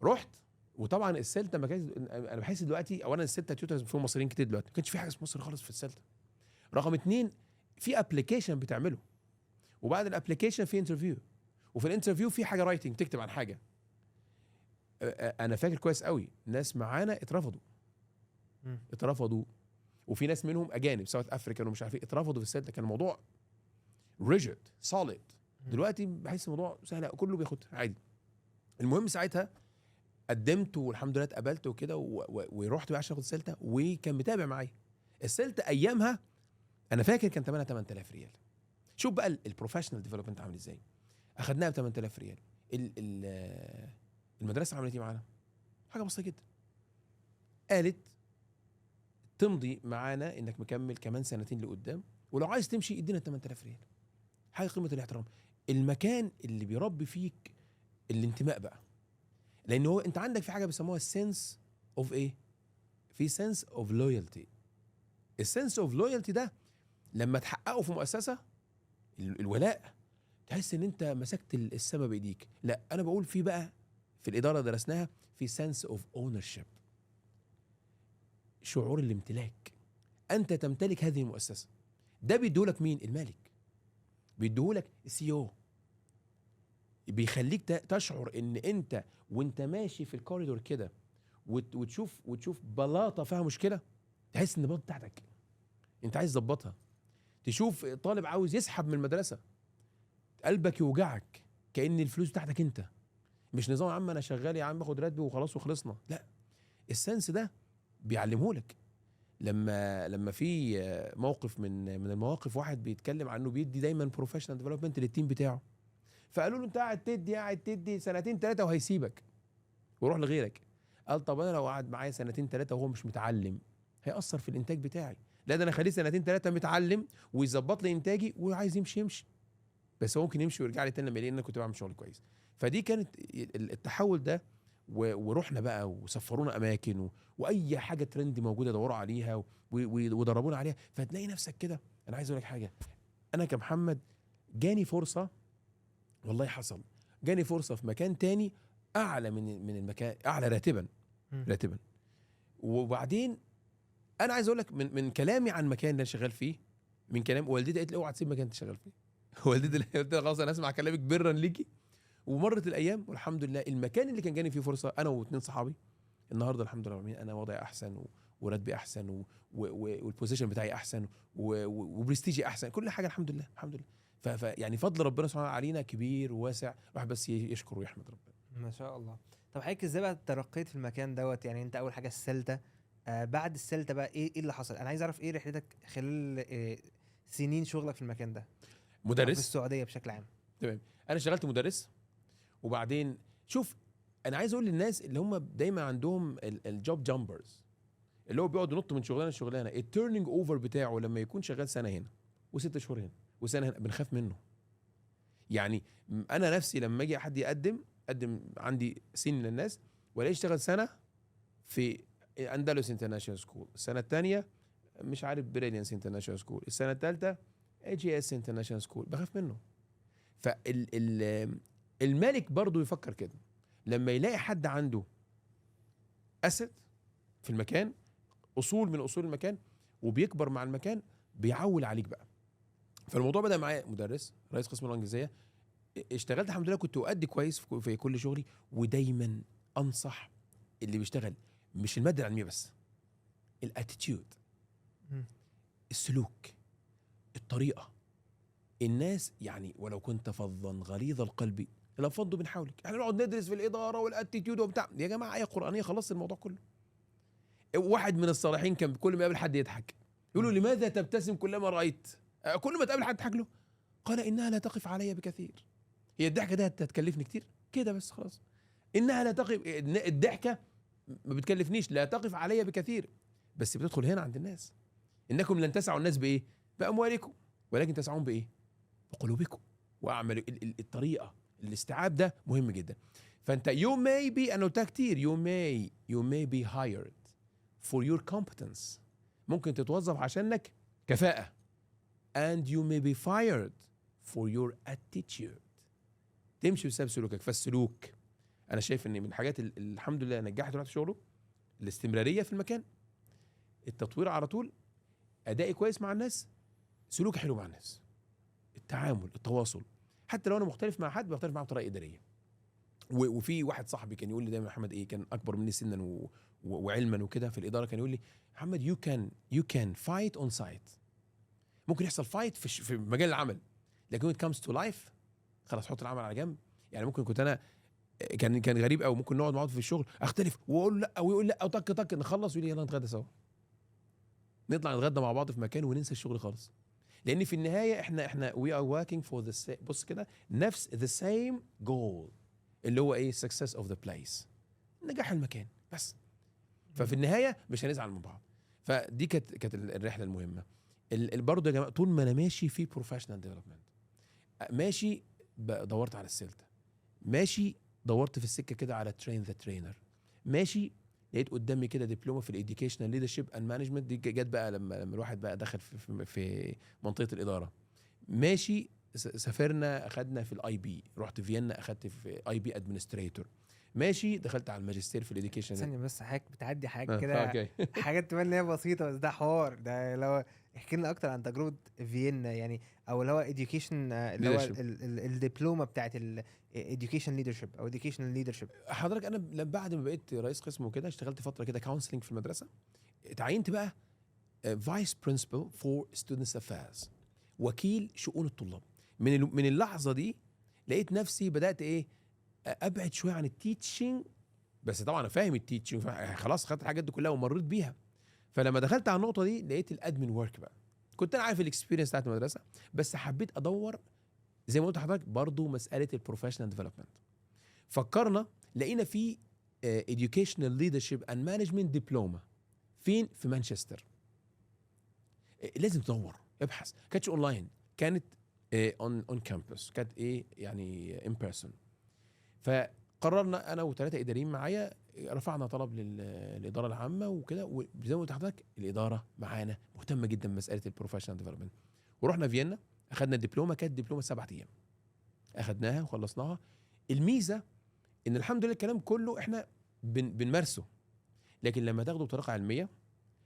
رحت. وطبعا السلتا ما كانش، انا بحس دلوقتي اولا السلتا تيوترز فيهم مصريين كتير دلوقتي، ما كانش في حاجه اسمها مصري خالص في السلتا. رقم 2، في ابلكيشن بتعمله، وبعد الابلكيشن في انترفيو، وفي الانترفيو في حاجه رايتنج تكتب عن حاجه. انا فاكر كويس قوي ناس معانا اترفضوا. مم. اترفضوا. وفي ناس منهم اجانب ساوث افريكان ومش عارف ايه اترفضوا في السلتا. كان الموضوع ريجيد سوليد. دلوقتي بحس الموضوع سهل، كله بياخد عادي. المهم ساعتها قدمت والحمد لله اتقبلت وكده، ورحت بقى عشان اخد السلتا، وكان متابع معايا. السلتا ايامها انا فاكر كان ثمنها 8000 ريال. شوف بقى البروفيشنال ديفلوبمنت عامل ازاي. اخدناها ب 8000 ريال. المدرسه عملت ايه معانا؟ حاجه بسيطه جدا. قالت تمضي معانا انك مكمل كمان سنتين لقدام، ولو عايز تمشي ادينا 8000 ريال. حاجه قمه الاحترام. المكان اللي بيربي فيك الانتماء بقى، لان هو انت عندك في حاجه بيسموها السنس اوف ايه؟ في سنس اوف لويالتي. السنس اوف لويالتي ده لما تحققه في مؤسسه، الولاء، تحس ان انت مسكت السما بايديك. لا انا بقول في بقى في الاداره درسناها في سنس اوف اونرشيب، شعور الامتلاك. انت تمتلك هذه المؤسسه. ده بيديهولك مين؟ المالك. بيديهولك السي او. بيخليك تشعر ان انت وانت ماشي في الكوريدور كده وتشوف بلاطه فيها مشكله، تحس ان البلاطه بتاعتك انت عايز تظبطها. تشوف طالب عاوز يسحب من المدرسه، قلبك يوجعك كأن الفلوس بتاعتك انت. مش نظام يا عم انا شغال يا عم باخد راتبي وخلاص وخلصنا. لا، السنس ده بيعلمهولك. لما في موقف من المواقف، واحد بيتكلم عنه بيدي دايما بروفيشنال ديفلوبمنت للتيم بتاعه، فقالوا له انت قاعد تدي سنتين 3 وهيسيبك ويروح لغيرك. قال طب انا لو قعد معايا سنتين 3 وهو مش متعلم، هيأثر في الانتاج بتاعي. لا ده انا خليه سنتين 3 متعلم ويظبط لي انتاجي، وعايز يمشي. بس هو ممكن يمشي ويرجع لي تاني لما يلاقي ان انا كنت بعمل شغل كويس. فدي كانت التحول ده. ورحنا بقى وسفرونا اماكن واي حاجه ترند موجوده دوروا عليها ودربونا عليها. فتلاقي نفسك كده. انا عايز اقول لك حاجه، انا كمحمد جاني فرصه، والله حصل، جاني فرصه في مكان تاني اعلى من المكان، اعلى راتبا. وبعدين انا عايز اقول لك من كلامي عن المكان اللي انا شغال فيه، من كلام والدتي قالت لي اوعى تسيب مكان انت شغال فيه. والدتي قلت لها خلاص انا اسمع كلامك برا ليكي. ومرت الايام والحمد لله المكان اللي كان جاني فيه فرصه انا واثنين صحابي، النهارده الحمد لله انا وضعي احسن وراتبي احسن والبوزيشن بتاعي احسن وبرستيجي احسن، كل حاجه الحمد لله الحمد لله. يعني فضل ربنا سبحانه علينا كبير وواسع، الواحد بس يشكر ويحمد ربنا. ما شاء الله. طب حضرتك ازاي بقى ترقيت في المكان دوت؟ يعني انت اول حاجه السلته، بعد السلتا بقى ايه اللي حصل؟ انا عايز اعرف ايه رحلتك خلال سنين شغلك في المكان ده او في مدرس. السعوديه بشكل عام. تمام. انا اشتغلت مدرس، وبعدين شوف، انا عايز اقول للناس اللي هم دايما عندهم الجوب جامبرز، اللي هو بيقعد ينط من شغلانه لشغلانه، التيرنينج اوفر بتاعه لما يكون شغال سنه هنا و6 شهور هنا وسنه هنا، بنخاف منه. يعني انا نفسي لما اجي حد يقدم عندي سين للناس، والاقي اشتغل سنه في اندلس انترناشونال سكول، السنه الثانيه مش عارف بريليانس انترناشونال سكول، السنه الثالثه اي جي اس انترناشونال سكول، بخاف منه. فالمالك برضو يفكر كده، لما يلاقي حد عنده اسد في المكان، اصول من اصول المكان، وبيكبر مع المكان، بيعول عليك بقى. فالموضوع بدا معايا مدرس رئيس قسم اللغه الانجليزيه، اشتغلت الحمد لله، كنت اؤدي كويس في كل شغلي، ودايما انصح اللي بيشتغل مش الماده العلميه بس، الاتيتيود، مم. السلوك، الطريقه. الناس يعني ولو كنت فظا غليظ القلب لانفضوا من حولك. احنا نقعد ندرس في الاداره والاتيتيود وبتاع، يا جماعه ايه قرانيه خلصت الموضوع كله. واحد من الصالحين كان كل ما يقابل حد يضحك، يقول له لماذا تبتسم كلما رايت؟ كل ما تقابل حد تضحك له. قال انها لا تقف علي بكثير. هي الضحكه دي هتكلفني كتير كده بس خلاص. انها لا تقف، الضحكه ما بتكلفنيش، لا تقف علي بكثير، بس بتدخل هنا عند الناس. انكم لن تسعوا الناس بايه؟ باموالكم، ولكن تسعون بايه؟ بقلوبكم واعملوا. الطريقه، الاستيعاب ده مهم جدا. فانت you may be، انا قلتها كتير، you may be hired for your competence، ممكن تتوظف عشانك كفاءه، and you may be fired for your attitude، تمشي بسبب سلوكك. فالسلوك انا شايف ان من الحاجات الحمد لله نجحت الواحد في شغله، الاستمراريه في المكان، التطوير على طول، ادائي كويس مع الناس، سلوكي حلو مع الناس، التعامل، التواصل. حتى لو انا مختلف مع حد، بختلف معاه بطريقه اداريه. وفي واحد صاحبي كان يقول لي دايما، محمد ايه، كان اكبر مني سنا وعلما وكده في الاداره، كان يقول لي محمد you can fight on site، ممكن يحصل فايت في مجال العمل، لكن it comes to life خلاص حط العمل على جنب. يعني ممكن كنت انا كان غريب قوي، ممكن نقعد مع بعض في الشغل اختلف واقول لا ويقول لا، وطق طق نخلص ويقول لي يلا نتغدى سوا، نطلع نتغدى مع بعض في مكان وننسى الشغل خالص. لان في النهايه احنا we are working for بص كده، نفس the same goal، اللي هو ايه؟ success of the place، نجاح المكان بس. ففي النهايه مش هنزعل من بعض. فدي كانت الرحله المهمه. برضه يا جماعه، طول ما انا ماشي في بروفيشنال ديفلوبمنت، ماشي دورت على السلطه، ماشي دورت في السكه كده على ترين ذا ترينر، ماشي لقيت قدامي كده دبلومه في الاديوكيشنال ليدرشيب اند مانجمنت، دي جت بقى لما الواحد بقى دخل في منطقه الاداره. ماشي سافرنا اخدنا في الاي بي، رحت فيينا اخدت في اي بي ادمنستريتور. ماشي دخلت على الماجستير في الاديوكيشن. ثانيه بس، حضرتك بتعدي حاجات كده اوكي. حاجات تبان ان هي بسيطه، بس ده حوار. ده لو احكي لنا اكتر عن تجربه فيينا يعني، او اللي هو education، اللي هو Leadership. الدبلومه بتاعت education leadership او educational leadership. حضرتك انا بعد ما بقيت رئيس قسم وكده، اشتغلت فتره كده كونسلنج في المدرسه، اتعينت بقى فايس برنسبل فور ستودنتس افيرز، وكيل شؤون الطلاب. من اللحظه دي لقيت نفسي بدات ايه، ابعد شويه عن التيتشنج، بس طبعا انا فاهم التيتشنج، خلاص خدت الحاجات دي كلها ومريت بيها. فلما دخلت على النقطه دي لقيت الادمن ورك بقى، كنت انا عارف الاكسبيرينس بتاعت المدرسه، بس حبيت ادور زي ما قلت لحضرتك برضو مساله البروفيشنال ديفلوبمنت. فكرنا لقينا في educational leadership and management diploma فين؟ في مانشستر. لازم تدور، ابحث، كانتش اونلاين، كانت اون كامبس، كانت ايه يعني ان بيرسون. فقررنا انا وثلاثه اداريين معايا، رفعنا طلب للاداره العامه وكده، وزي ما قلت لحضرتك الاداره معانا مهتمه جدا بمساله البروفيشنال ديفلوبمنت. ورحنا فيينا اخذنا الدبلومه، كانت دبلومه 7 ايام، اخذناها وخلصناها. الميزه ان الحمد لله الكلام كله احنا بنمارسه، لكن لما تاخده بطريقه علميه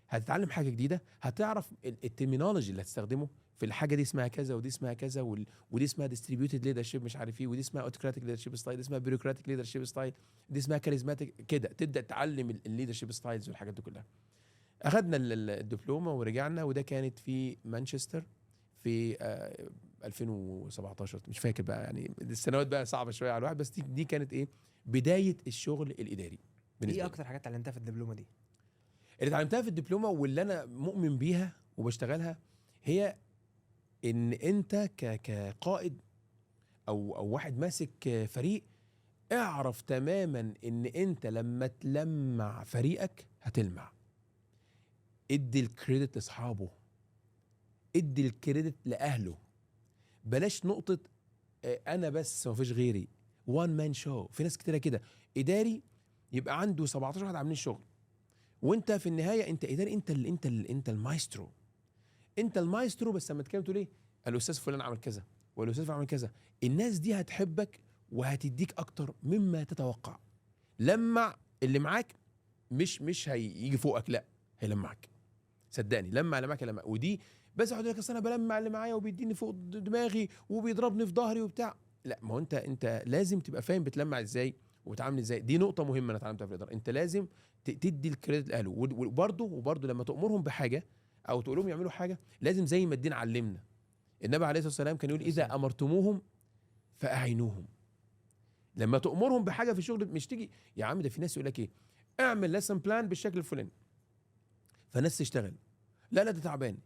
هتتعلم حاجه جديده، هتعرف الترمينولوجي اللي هتستخدمه في الحاجه دي، اسمها كذا ودي اسمها كذا، ودي اسمها ديستريبيوتد ليدرشيب مش عارف ايه، ودي اسمها اوتوكراتيك ليدرشيب ستايل، دي اسمها بيروقراطيك ليدرشيب ستايل، دي اسمها كاريزماتيك كده، تبدا تعلم الليدرشيب ستايلز والحاجات دي كلها. اخذنا الدبلومه ورجعنا، وده كانت في مانشستر في 2017، مش فاكر بقى، يعني السنوات بقى صعبه شويه على الواحد، بس دي كانت ايه، بدايه الشغل الاداري بالنسبه ايه لي. اكتر حاجات اتعلمتها في الدبلومه دي؟ اللي اتعلمتها في الدبلومه واللي انا مؤمن بيها وبشتغلها هي ان انت كقائد او واحد ماسك فريق، اعرف تماما ان انت لما تلمع فريقك هتلمع. ادي الكريدت لاصحابه، ادي الكريدت لاهله. بلاش نقطه انا بس مفيش غيري، وان مان شو. في ناس كتيره كده، اداري يبقى عنده 17 واحد عاملين شغل، وانت في النهايه انت اداري، انت المايسترو. انت المايسترو، بس لما تتكلم تقول ايه، الاستاذ فلان عمل كذا والاستاذ فلان عمل كذا، الناس دي هتحبك وهتديك اكتر مما تتوقع. لمع اللي معاك، مش هيجي فوقك، لا هيلمعك. صدقني، لمع اللي معاك هيلمعك. ودي بس اقعد لك اصل انا بلمع اللي معايا وبيديني فوق دماغي وبيضربني في ظهري وبتاع، لا. ما هو انت لازم تبقى فاهم بتلمع ازاي وبتعامل ازاي. دي نقطه مهمه انا اتعلمتها في الاداره. انت لازم تدي الكريدت لاهله، وبرضه لما تامرهم بحاجه او تقول لهم يعملوا حاجه، لازم زي ما الدين علمنا. النبي عليه الصلاه والسلام كان يقول اذا امرتموهم فاعينوهم. لما تامرهم بحاجه في الشغل، مش تيجي يا عم، ده في ناس يقول لك ايه، اعمل لسن بلان بالشكل الفلاني، فالناس تشتغل. لا ده تعبان.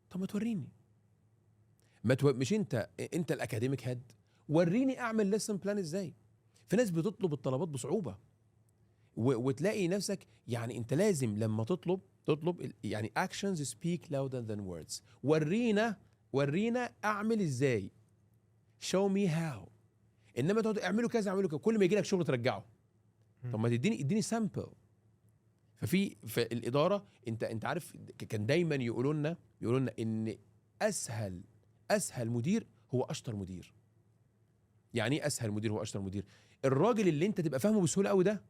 طب ما توريني، مش انت الاكاديميك هيد، وريني اعمل لسن بلان ازاي. في ناس بتطلب الطلبات بصعوبه، وتلاقي نفسك يعني انت لازم لما تطلب يعني actions speak louder than words. ورينا اعمل ازاي، show me how. انما تقعد اعملوا كذا اعملوا كذا، كل ما يجي لك شغل ترجعه. طب ما اديني سامبل. في الاداره، انت عارف، كان دايما يقولوا لنا ان اسهل مدير هو اشطر مدير. يعني ايه اسهل مدير هو اشطر مدير؟ الراجل اللي انت تبقى فاهمه بسهوله قوي ده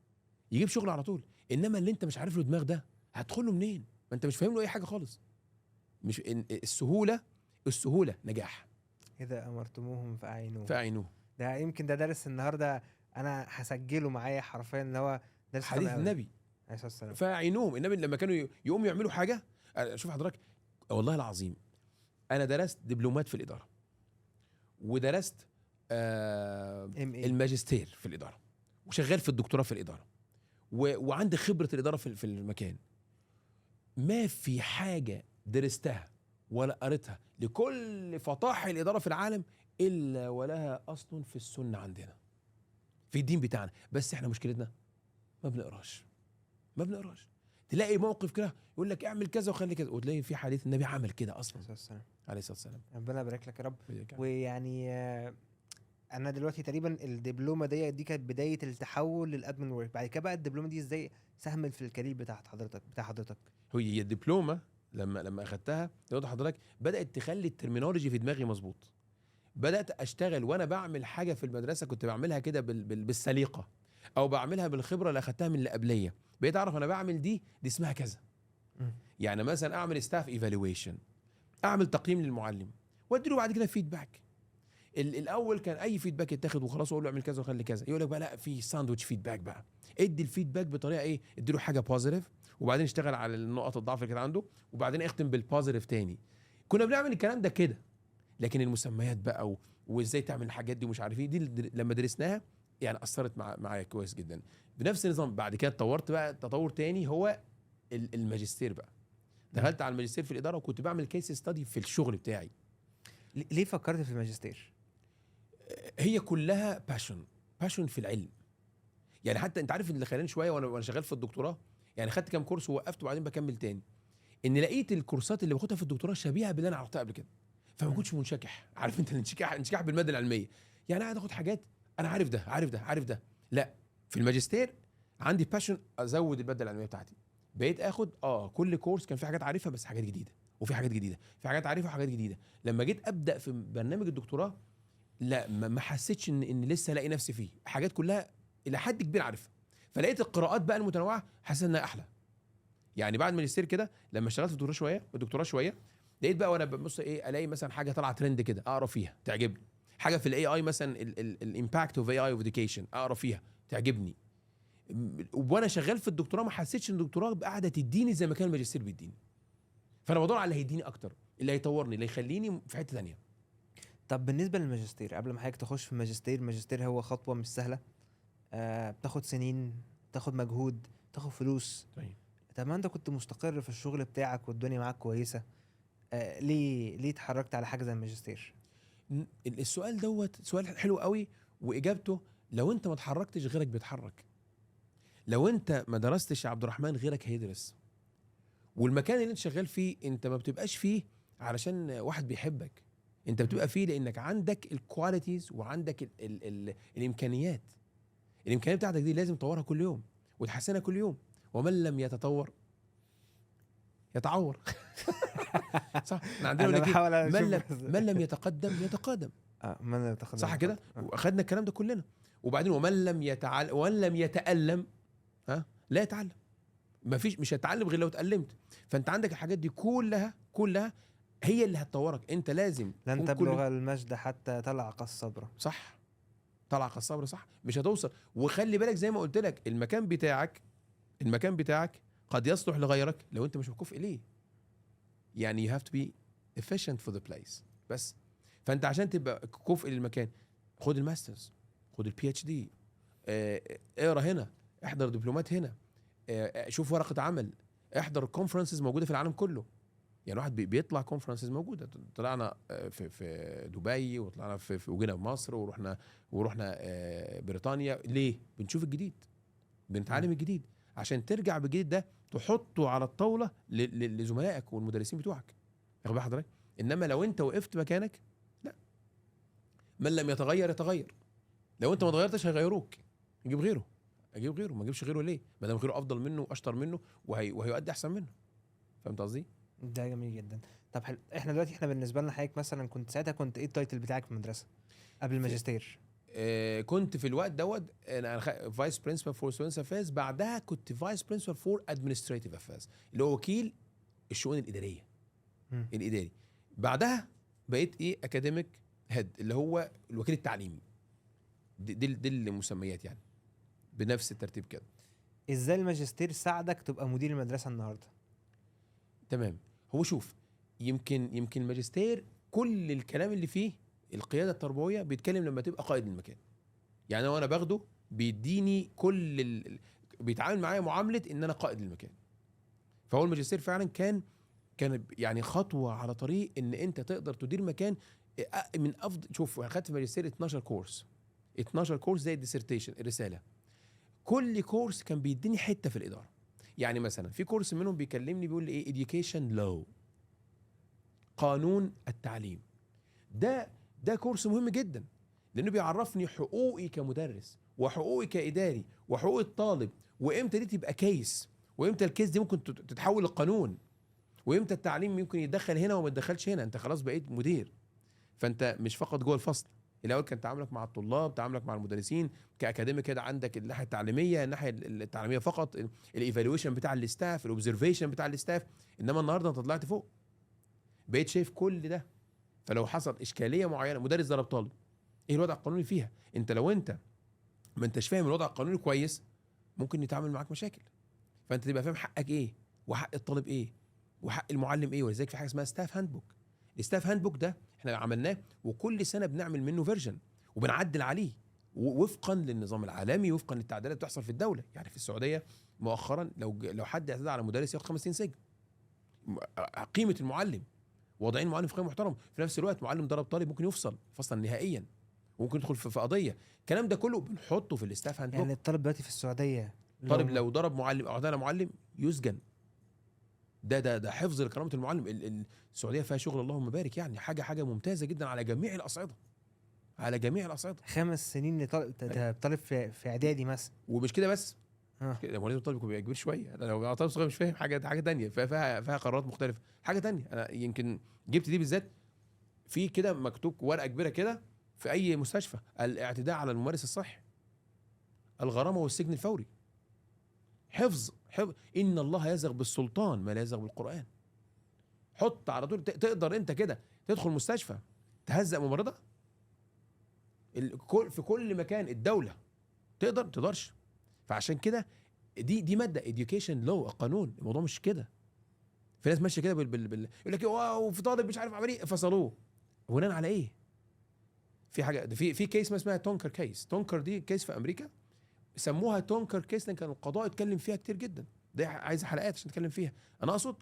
يجيب شغل على طول، انما اللي انت مش عارف له دماغ ده هتدخل له منين؟ ما انت مش فاهم له اي حاجه خالص. مش السهوله نجاح. اذا امرتموهم فاعينوهم. فاعينوه. ده يمكن ده درس النهارده انا هسجله معايا حرفيا، اللي هو درس حديث مهم قوي. النبي، عليه الصلاه والسلام. فاعينوهم. النبي لما كانوا يقوموا يعملوا حاجه، شوف حضرتك، والله العظيم انا درست دبلومات في الاداره، ودرست MA. الماجستير في الاداره، وشغال في الدكتوراه في الاداره، وعندي خبره الاداره في المكان. ما في حاجه درستها ولا قريتها لكل فطاحل الاداره في العالم الا ولها اصل في السنه عندنا، في الدين بتاعنا. بس احنا مشكلتنا ما بنقراش. تلاقي موقف كده يقول لك اعمل كذا وخلي كذا، وتلاقي في حديث النبي عمل كده اصلا عليه الصلاه والسلام. عليه الصلاه والسلام. ربنا يبارك لك يا رب. ويعني انا دلوقتي تقريبا الدبلومه دي كانت بدايه التحول للادمن ورك. بعد كده بقى الدبلومه دي ازاي ساهمت في الكارير بتاع حضرتك؟ هي الدبلومه لما اخدتها يقول حضرتك بدات تخلي الترمينولوجي في دماغي مظبوط. بدات اشتغل وانا بعمل حاجه في المدرسه كنت بعملها كده بالسليقه، او بعملها بالخبره اللي اخدتها من اللي قبليه. بقيت اعرف انا بعمل دي اسمها كذا. يعني مثلا اعمل ستاف ايفالويشن، اعمل تقييم للمعلم وادي له بعد كده فيدباك. الاول كان اي فيدباك يتاخد وخلاص، اقول له اعمل كذا وخلي كذا. يقول لك بقى لا، في ساندويتش فيدباك بقى. ادي الفيدباك بطريقه ايه، ادي له حاجه بوزيتيف، وبعدين اشتغل على النقط الضعف اللي كانت عنده، وبعدين اختم بالبوزيتيف تاني. كنا بنعمل الكلام ده كده. لكن المسميات بقى وازاي تعمل الحاجات دي ومش عارف ايه، دي لما درسناها يعني اثرت معايا كويس جدا. بنفس النظام بعد كده اتطورت بقى تطور تاني، هو الماجستير بقى. دخلت على الماجستير في الاداره، وكنت بعمل كيس ستادي في الشغل بتاعي. ليه فكرت في الماجستير؟ هي كلها باشن في العلم. يعني حتى انت عارف اللي خلاني شويه وانا شغال في الدكتوراه، يعني خدت كام كورس ووقفت وبعدين بكمل تاني، ان لقيت الكورسات اللي باخدها في الدكتوراه شبيهه باللي انا عرفتها قبل كده، فما كنتش منشكح. عارف انت الانشكاح بالماده العلميه، يعني قاعد اخد حاجات انا عارف ده. لا، في الماجستير عندي باشن ازود الماده العلميه بتاعتي. بقيت اخد كل كورس كان في حاجات عارفها بس حاجات جديده، وفي حاجات جديده، في حاجات عارفها وحاجات جديده. لما جيت ابدا في برنامج الدكتوراه، لا ما حسيتش ان لسه الاقي نفسي فيه. حاجات كلها الى حد كبير عارفها، فلقيت القراءات بقى المتنوعه حاسس انها احلى. يعني بعد الماجستير كده لما اشتغلت في الدكتوراه شويه لقيت بقى وانا ببص ايه، الاقي مثلا حاجه طالعه ترند كده اقرا فيها تعجبني، حاجه في الاي اي مثلا الامباكت اوف اي اي اوف اديوكيشن اقرا فيها تعجبني. وانا شغال في الدكتوراه ما حسيتش ان الدكتوراه قاعده تديني زي ما كان الماجستير بيديني. فانا بدور على اللي هيديني اكتر، اللي هيطورني، اللي يخليني في حته ثانيه. طب بالنسبه للماجستير، قبل ما حضرتك تخش في الماجستير هو خطوه مش سهله. بتاخد سنين، بتاخد مجهود، بتاخد فلوس. طيب طب ما انت كنت مستقر في الشغل بتاعك والدنيا معاك كويسه، ليه اتحركت على حاجه زي الماجستير؟ السؤال دوت سؤال حلو قوي، واجابته لو انت ما اتحركتش غيرك بيتحرك. لو انت ما درستش يا عبد الرحمن غيرك هيدرس. والمكان اللي انت شغال فيه انت ما بتبقاش فيه علشان واحد بيحبك، انت بتبقى فيه لانك عندك الكواليتيز وعندك ال الامكانيات. الامكانيات بتاعتك دي لازم تطورها كل يوم وتحسنها كل يوم. ومن لم يتطور يتعور. صح، احنا عندنا انا يقول لك بحاول ايه، اشوف من لم يتقدم يتقادم. من اللي تاخد صح كده، واخدنا الكلام ده كلنا. وبعدين ومن لم يتألم لا يتعلم. مش هتتعلم غير لو اتألمت. فانت عندك الحاجات دي كلها هي اللي هتطورك. انت لازم لن تكون تبلغ المجد حتى تلعق الصبر. صح، طلع الصبر، صح، مش هتوصل. وخلي بالك زي ما قلت لك، المكان بتاعك قد يصلح لغيرك لو انت مش كفء ليه. يعني you have to be efficient for the place بس. فانت عشان تبقى كفء للمكان خد الماسترز، خد البي اتش دي، اقرا هنا، احضر دبلومات هنا، شوف ورقه عمل، احضر كونفرنسز موجوده في العالم كله. يعني واحد بيطلع كونفرنسز موجوده. طلعنا في دبي، وطلعنا وجينا في مصر، ورحنا بريطانيا. ليه؟ بنشوف الجديد، بنتعلم الجديد، عشان ترجع بالجديد ده تحطه على الطاوله لزملائك والمدرسين بتوعك. واخد بال حضرتك؟ انما لو انت وقفت مكانك، لا، من لم يتغير يتغير. لو انت ما اتغيرتش هيغيروك، يجيب غيره، ما اجيبش غيره ليه؟ ما دام غيره افضل منه واشطر منه وهيؤدي احسن منه. فهمت قصدي؟ ده جميل جدا. طب حلو، احنا دلوقتي بالنسبه لنا حضرتك مثلا كنت ساعتها ايه التايتل بتاعك في المدرسه قبل الماجستير؟ كنت في الوقت دوت انا فايس برنسبل فور ستودنتس افيرز. بعدها كنت فايس برنسبل فور ادمنستريتيف افيرز، اللي هو وكيل الشؤون الاداريه الاداري. بعدها بقيت اكاديميك هيد، اللي هو الوكيل التعليمي. دي المسميات يعني بنفس الترتيب كده. ازاي الماجستير ساعدك تبقى مدير المدرسه النهارده؟ تمام. هو شوف، يمكن الماجستير كل الكلام اللي فيه القياده التربويه بيتكلم لما تبقى قائد المكان. يعني وانا باخده بيديني بيتعامل معايا معامله ان انا قائد المكان. فهو الماجستير فعلا كان يعني خطوه على طريق ان انت تقدر تدير مكان من افضل. شوف، انا خدت في الماجستير 12 كورس، 12 كورس زي الديسرتيشن الرساله. كل كورس كان بيديني حته في الاداره. يعني مثلا في كورس منهم بيكلمني بيقول لي education law، قانون التعليم. ده كورس مهم جدا، لانه بيعرفني حقوقي كمدرس وحقوقي كاداري وحقوق الطالب، وامتى دي تبقى كيس، وامتى الكيس دي ممكن تتحول لقانون، وامتى التعليم ممكن يتدخل هنا وما يتدخلش هنا. انت خلاص بقيت مدير، فانت مش فقط جوه الفصل. الاول كان تعاملك مع الطلاب، تعاملك مع المدرسين كاكاديمي كده، عندك الناحيه التعليميه، الناحيه التعليميه فقط، الايفالويشن بتاع الاستاف، الاوبزرفيشن بتاع الاستاف. انما النهارده انت طلعت فوق، بقيت شايف كل ده. فلو حصل اشكاليه معينه، مدرس ضرب طالب، ايه الوضع القانوني فيها؟ لو انت ما انتش فاهم الوضع القانوني كويس، ممكن يتعامل معاك مشاكل. فانت تبقى فاهم حقك ايه، وحق الطالب ايه، وحق المعلم ايه. ولذلك في حاجه اسمها ستاف هاند بوك. الستاف هاند بوك ده احنا عملناه، وكل سنه بنعمل منه فيرجن وبنعدل عليه وفقا للنظام العالمي، وفقا للتعديلات اللي بتحصل في الدوله. يعني في السعوديه مؤخرا لو حد اعتدى على مدرس ياخد 5 سنين سجن. قيمه المعلم، واضعين معلم في قيمه محترم. في نفس الوقت معلم ضرب طالب ممكن يفصل فصلا نهائيا، وممكن يدخل في قضيه. الكلام ده كله بنحطه في الستاف هاند بوك. يعني الطالب دلوقتي في السعوديه طالب لو ضرب معلم او اعتدى على معلم يسجن. ده حفظ لكرامه المعلم. السعوديه فيها شغل اللهم بارك، يعني حاجه ممتازه جدا على جميع الاصعده، على جميع الاصعده. 5 سنين لطالب في اعدادي مثلا. ومش كده بس، اه هو لازم الطالب يكون كبير شويه. لو طالب صغير مش فاهم حاجه تانية، فيها قرارات مختلفه. حاجه تانية انا يمكن جبت دي بالذات، في كده مكتوب ورقه كبيره كده في اي مستشفى: الاعتداء على الممارس الصحي، الغرامه والسجن الفوري. حفظ ان الله يزغ بالسلطان ما لا يزغ بالقران. حط على طول. تقدر انت كده تدخل مستشفى تهزق ممرضه في كل مكان الدوله تقدرش. فعشان كده دي ماده education law، قانون. الموضوع مش كده. في ناس ماشيه كده يقول لك واو، في طالب مش عارف عمل ايه فصلوه. بناء على ايه؟ في حاجه، في كيس ما اسمها تونكر كيس. تونكر دي كيس في امريكا، سموها تونكر كيس لان كان القضاء اتكلم فيها كتير جدا. ده عايزه حلقات عشان نتكلم فيها. انا اقصد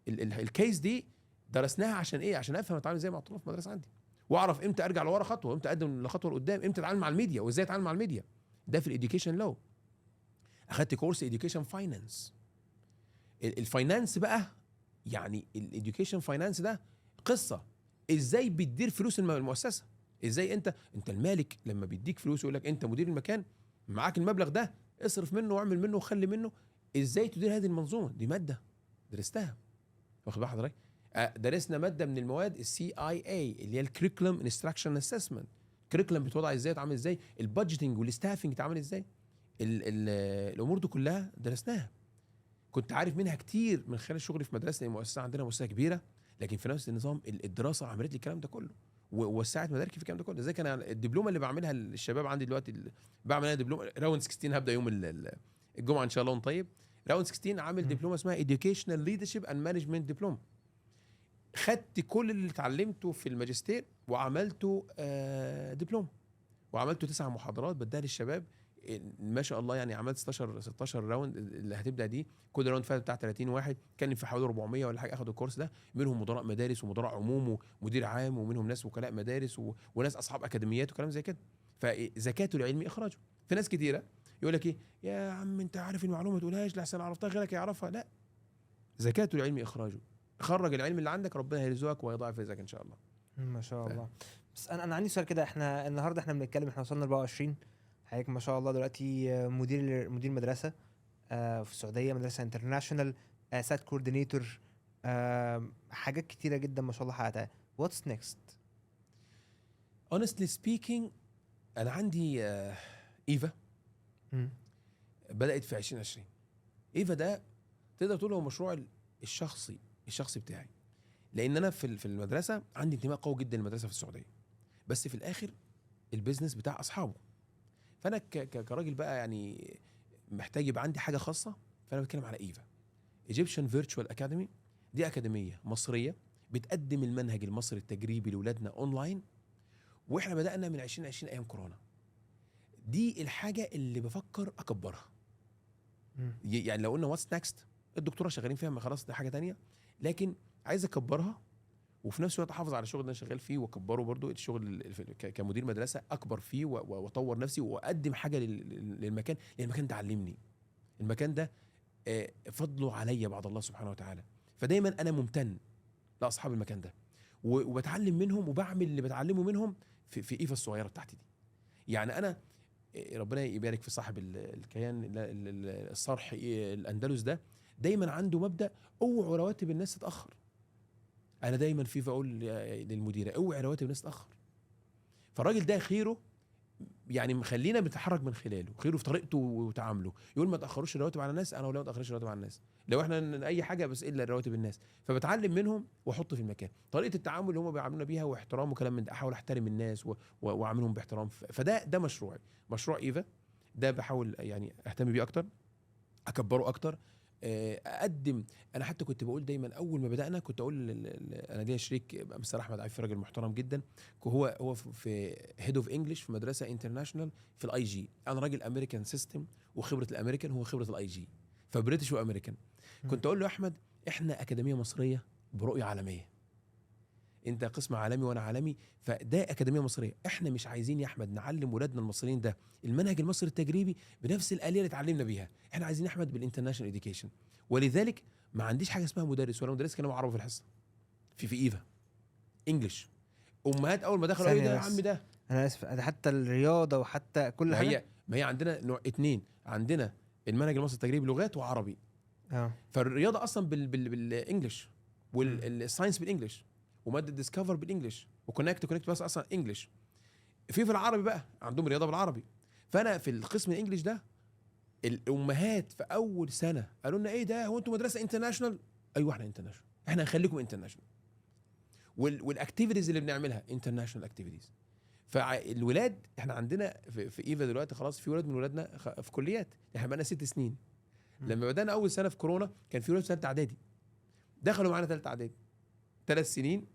الكيس دي درسناها عشان ايه؟ عشان افهم اتعامل ازاي مع الطلاب في المدرسه عندي، واعرف امتى ارجع لورا خطوه، امتى اقدم لخطوه لقدام، امتى اتعامل مع الميديا وازاي اتعامل مع الميديا. ده في الاديوكيشن لو اخدت كورس اديوكيشن فاينانس. الفاينانس بقى يعني الاديوكيشن فاينانس ده قصه ازاي بتدير فلوس المؤسسه. ازاي انت المالك لما بيديك فلوس يقول لك انت مدير المكان، معاك المبلغ ده اصرف منه واعمل منه وخلي منه. ازاي تدير هذه المنظومه؟ دي ماده درستها، واخد بال حضرتك؟ درسنا ماده من المواد السي اي اي اللي هي الكريكولم انستراكشن اسسمنت. الكريكولم بتوضع ازاي، اتعمل ازاي، البادجيتنج والستافنج اتعمل ازاي. الامور دي كلها درسناها. كنت عارف منها كتير من خلال شغلي في مدرسه، المؤسسه عندنا مؤسسه كبيره، لكن في نفس النظام الدراسه عملت لي الكلام ده كله ووسعت مداركي في الكلام ده كله. زي كان الدبلومه اللي بعملها للشباب عندي دلوقتي، بعمل انا دبلومه راوند 16، هبدا يوم الجمعه ان شاء الله طيب. راوند 16 عامل دبلومه اسمها Educational Leadership and Management Diploma. خدت كل اللي اتعلمته في الماجستير وعملته دبلومه، وعملته 9 محاضرات بديها للشباب. ما شاء الله يعني عملت 16 راوند اللي هتبدا دي. كل راوند فات بتاع 30 واحد، اتكلم في حوالي 400 ولا حاجه اخدوا الكورس ده، منهم مدراء مدارس ومدراء عموم ومدير عام، ومنهم ناس وكلاء مدارس وناس اصحاب اكاديميات وكلام زي كده. فزكاته العلمي اخراجه. في ناس كتيره يقول لك ايه يا عم انت عارف المعلومه ما تقولهاش لحسن عرفتها غيرك يعرفها. لا، زكاته العلمي اخراجه. خرج العلم اللي عندك ربنا هيرزقك ويضاعف رزقك ان شاء الله. ما شاء الله. بس انا عندي سؤال كده، احنا النهارده احنا بنتكلم، احنا وصلنا 24. حضرتك ما شاء الله دلوقتي مدير مدرسه في السعوديه، مدرسه انترناشونال، سات كوردينيتور، حاجات كتيره جدا ما شاء الله حققتها. واتس نيكست؟ honestly speaking انا عندي ايفا بدات في 2020. ايفا ده تقدر تقول هو مشروع الشخصي بتاعي، لان انا في المدرسه عندي انتماء قوي جدا للمدرسه في السعوديه، بس في الاخر البيزنس بتاع اصحابه. فانا كراجل بقى يعني محتاج يبقى عندي حاجه خاصه، فانا بتكلم على ايفا ايجيبشن فيرتشوال اكاديمي. دي اكاديميه مصريه بتقدم المنهج المصري التجريبي لاولادنا اونلاين، واحنا بدانا من 2020 ايام كورونا. دي الحاجه اللي بفكر اكبرها. يعني لو قلنا واتس نيكست، الدكتوره شغالين فيها، ما خلاص ده حاجه تانية، لكن عايز اكبرها وفي نفس الوقت احافظ على الشغل اللي انا شغال فيه واكبره برضو. الشغل كمدير مدرسه اكبر فيه واطور نفسي واقدم حاجه للمكان، لان المكان ده علمني. المكان ده فضله عليا بعد الله سبحانه وتعالى. فدايما انا ممتن لاصحاب المكان ده وبتعلم منهم وبعمل اللي بتعلمه منهم في ايفا الصغيره بتاعتي دي. يعني انا ربنا يبارك في صاحب الكيان الصرح الاندلس ده، دايما عنده مبدا اوعوا رواتب الناس تتاخر. انا دايما في بقول للمديره اوعي رواتب الناس تتاخر. فالراجل ده خيره يعني مخلينا بنتحرك من خلاله، خيره في طريقته وتعامله. يقول ما تاخروش الرواتب على الناس، انا ولا ما تاخروش الرواتب على الناس، لو احنا اي حاجه بس الا رواتب الناس. فبتعلم منهم واحط في المكان طريقه التعامل اللي هم بيعاملونا بيها واحترام وكلام من ده. احاول احترم الناس واعاملهم باحترام. فده مشروعي، مشروع ايفا ده. بحاول يعني اهتم بيه اكتر، اكبره اكتر، اقدم. انا حتى كنت بقول دايما اول ما بدانا كنت اقول انا ليا شريك مستر احمد عفيف، راجل محترم جدا، هو في هيد اوف انجلش في مدرسه انترناشونال في الاي جي. انا راجل امريكان سيستم وخبره الامريكان، هو خبره الاي جي، فبريتش وامريكان. كنت اقول له يا احمد احنا اكاديميه مصريه برؤيه عالميه، انت قسم عالمي وانا عالمي، فده اكاديميه مصريه. احنا مش عايزين يا احمد نعلم ولادنا المصريين ده المنهج المصري التجريبي بنفس الاليه اللي اتعلمنا بيها، احنا عايزين يا احمد بالانترناشونال اديوكيشن. ولذلك ما عنديش حاجه اسمها مدرس ولا مدرس كلام عربي في الحصه في ايفا انجلش. امهات اول ما دخلوا ايه ده يا عم ده، انا اسف، ده حتى الرياضه وحتى كل حاجه. ما هي عندنا نوع اتنين، عندنا المنهج المصري التجريبي لغات وعربي. فالرياضه اصلا بالانجلش، والساينس بالانجلش، وماده ديسكفر بالانجلش، وكونكت بس اصلا انجلش. في العربي بقى عندهم رياضه بالعربي. فانا في القسم الانجليش ده الامهات في اول سنه قالوا لنا ايه ده، هو انتوا مدرسه انترناشونال؟ ايوه احنا انترناشونال، احنا هنخليكم انترناشونال، والاكتيفيتيز اللي بنعملها انترناشونال اكتيفيتيز. فالولاد احنا عندنا في ايفا دلوقتي خلاص في ولاد من ولادنا في كليات. احنا بقى لنا 6 سنين. لما بدانا اول سنه في كورونا كان في ولاد في ثالثه اعدادي دخلوا معانا ثالثه اعدادي، 3 سنين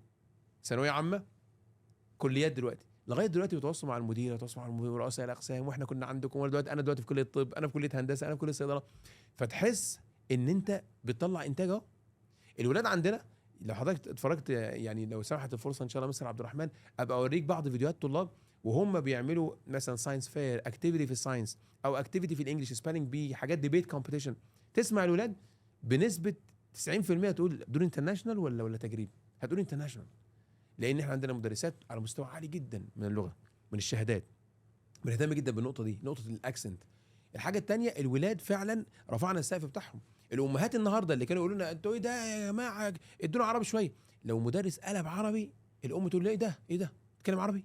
ثانويه عامه، كليات. لغايه دلوقتي بتواصلوا مع المدير، بتواصلوا مع رؤساء الاقسام، واحنا كنا عندكم، انا دلوقتي في كليه الطب، انا في كليه هندسه، انا في كليه صيدله. فتحس ان انت بتطلع انتاج اهو. الولاد عندنا لو حضرتك اتفرجت، يعني لو سمحت الفرصه ان شاء الله مستر عبد الرحمن ابقى اوريك بعض فيديوهات طلاب وهم بيعملوا مثلا ساينس فير، اكتيفيتي في الساينس او اكتيفيتي في الانجليش سبيلنج بي، حاجات ديبيت كومبيتيشن. تسمع الولاد بنسبه 90% تقول دول انترناشونال ولا تجريبي، هتقول انترناشونال. لان احنا عندنا مدرسات على مستوى عالي جدا من اللغه، من الشهادات. بنهتم جدا بالنقطه دي، نقطه الاكسنت. الحاجه الثانيه الولاد فعلا رفعنا السقف بتاعهم. الامهات النهارده اللي كانوا يقولوا لنا انتوا ايه ده يا جماعه ادونا عربي شويه، لو مدرس قلب عربي الام تقول له ايه ده ايه ده بتتكلم عربي.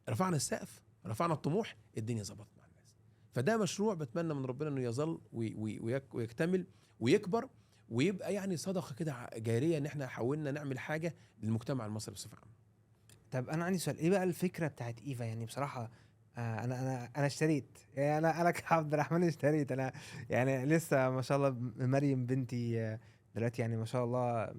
رفعنا السقف، رفعنا الطموح، الدنيا ظبطت مع الناس. فده مشروع بتمنى من ربنا انه يظل ويكتمل ويكبر ويبقى يعني صدقه كده جاريه ان احنا حاولنا نعمل حاجه للمجتمع المصري بصفه عامه. طب انا عندي سؤال، ايه بقى الفكره بتاعت ايفا؟ يعني بصراحه انا اشتريت، يعني انا كعبد الرحمن اشتريت. انا يعني لسه ما شاء الله مريم بنتي دلوقتي يعني ما شاء الله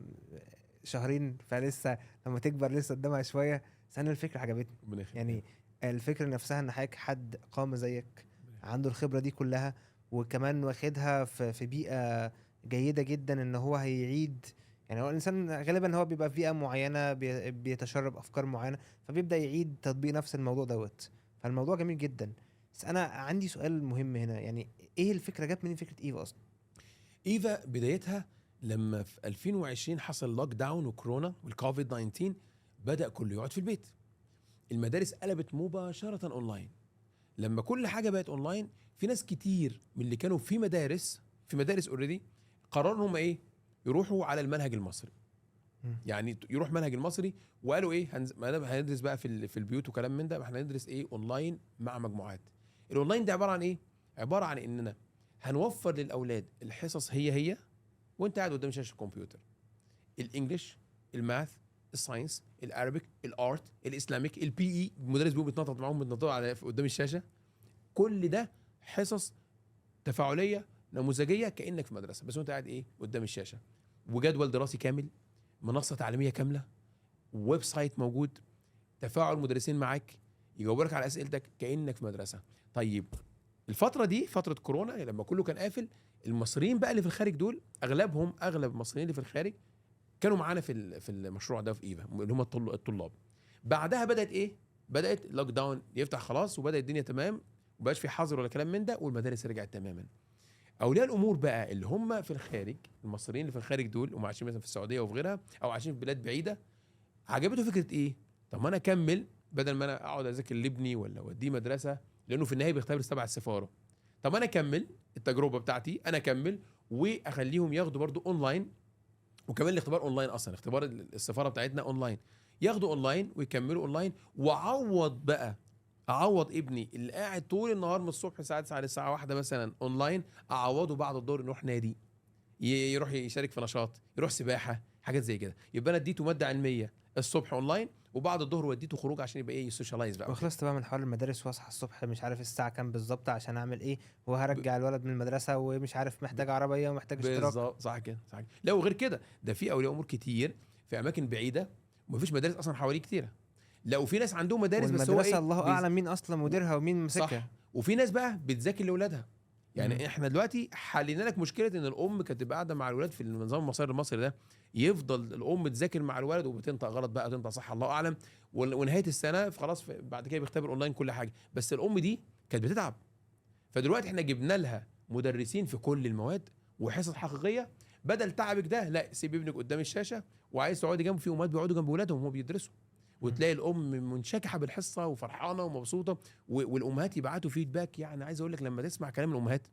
شهرين، فلسه لما تكبر لسه قدامها شويه. بس انا الفكره عجبتني، ربنا يخليك. يعني الفكره نفسها ان حضرتك حد قام زيك عنده الخبره دي كلها، وكمان واخدها في بيئه جيده جدا، ان هو هيعيد. يعني هو الانسان غالبا هو بيبقى في بيئه معينه بيتشرب افكار معينه، فبيبدا يعيد تطبيق نفس الموضوع دوت. فالموضوع جميل جدا. بس انا عندي سؤال مهم هنا، يعني ايه الفكره؟ جت منين فكره ايفا اصلا؟ ايفا بدايتها لما في 2020 حصل لوك داون وكورونا والكوفيد 19، بدأ كله يقعد في البيت. المدارس قلبت مباشرة اونلاين. لما كل حاجة بقت اونلاين، في ناس كتير من اللي كانوا في مدارس اوريدي قرروا هم ايه، يروحوا على المنهج المصري. مم. يعني يروح منهج المصري وقالوا ايه ما دام هندرس بقى في البيوت وكلام من ده، ما احنا هندرس ايه اونلاين مع مجموعات. الاونلاين ده عبارة عن ايه؟ عبارة عن اننا هنوفر للاولاد الحصص هي وانت قاعد قدام شاشه الكمبيوتر. الانجليش، الماث، الساينس، العربيك، الارت، الاسلاميك، البي اي، المدرس بيقوم بيتنطط معاهم بيتنططوا على قدام الشاشه. كل ده حصص تفاعليه نموذجيه كانك في مدرسه بس وانت قاعد ايه قدام الشاشه. وجدول دراسي كامل، منصه تعليميه كامله، ويب سايت موجود، تفاعل مدرسين معاك يجاوبوا لك على اسئلتك كانك في مدرسه. طيب الفتره دي فتره كورونا لما كله كان قافل، المصريين بقى اللي في الخارج دول اغلب المصريين اللي في الخارج كانوا معانا في المشروع ده في ايفا، اللي هم الطلاب. بعدها بدات ايه، بدات لوك داون يفتح خلاص وبدات الدنيا تمام، ومبقاش في حظر ولا كلام من ده، والمدارس رجعت تماما. اولياء الامور بقى اللي هم في الخارج، المصريين اللي في الخارج دول هم عايشين مثلا في السعوديه وفي غيرها او عايشين في بلاد بعيده، عجبته فكره ايه، طب ما انا اكمل بدل ما انا اقعد اذاكر لابني ولا اوديه مدرسه، لانه في النهايه بيختبر تبع السفاره. طب انا اكمل التجربه بتاعتي، انا اكمل واخليهم ياخدوا برضو اونلاين. وكمان الاختبار اونلاين، اصلا اختبار السفاره بتاعتنا اونلاين، ياخدوا اونلاين ويكملوا اونلاين. واعوض بقى، اعوض ابني اللي قاعد طول النهار من الصبح الساعه 9 للساعه 1 مثلا اونلاين، اعوضه بعد الظهر يروح نادي، يروح يشارك في نشاط، يروح سباحه، حاجات زي كده. يبقى انا اديته ماده علميه الصبح اونلاين، وبعد الظهر وديته خروج عشان يبقى ايه يسوشيالايز بقى وكده. وخلصت بقى من حوار المدارس، واصحى الصبح مش عارف الساعه كام بالظبط عشان اعمل ايه، وهرجع الولد من المدرسه ومش عارف محتاج عربيه ومحتاج اشتراك. بالظبط، صح كده صح كده. لا وغير كده، ده في اولياء امور كتير في اماكن بعيده ومفيش مدارس اصلا حواليه كتيره. لا وفي ناس عندهم مدارس بس هو والمدرسه ايه الله اعلم مين اصلا مديرها ومين صح. ماسكها. وفي ناس بقى بتذاكر لاولادها. يعني مم. احنا دلوقتي حلينا لك مشكله ان الام كانت تبقى قاعده مع الولاد في النظام المصري ده، يفضل الام تذاكر مع الولد وبتنطق غلط بقى تنطق صح الله اعلم، ونهايه السنه خلاص بعد كده بيختبر اونلاين كل حاجه، بس الام دي كانت بتتعب. فدلوقتي احنا جبنا لها مدرسين في كل المواد وحصص حقيقيه. بدل تعبك ده، لا سيب ابنك قدام الشاشه، وعايز تقعدي جنبه، في امهات بيقعدوا جنب اولادهم وهم بيدرسوا، وتلاقي الام منشكحه بالحصه وفرحانه ومبسوطه. والامهات يبعتوا فيدباك. يعني عايز اقول لك لما تسمع كلام الامهات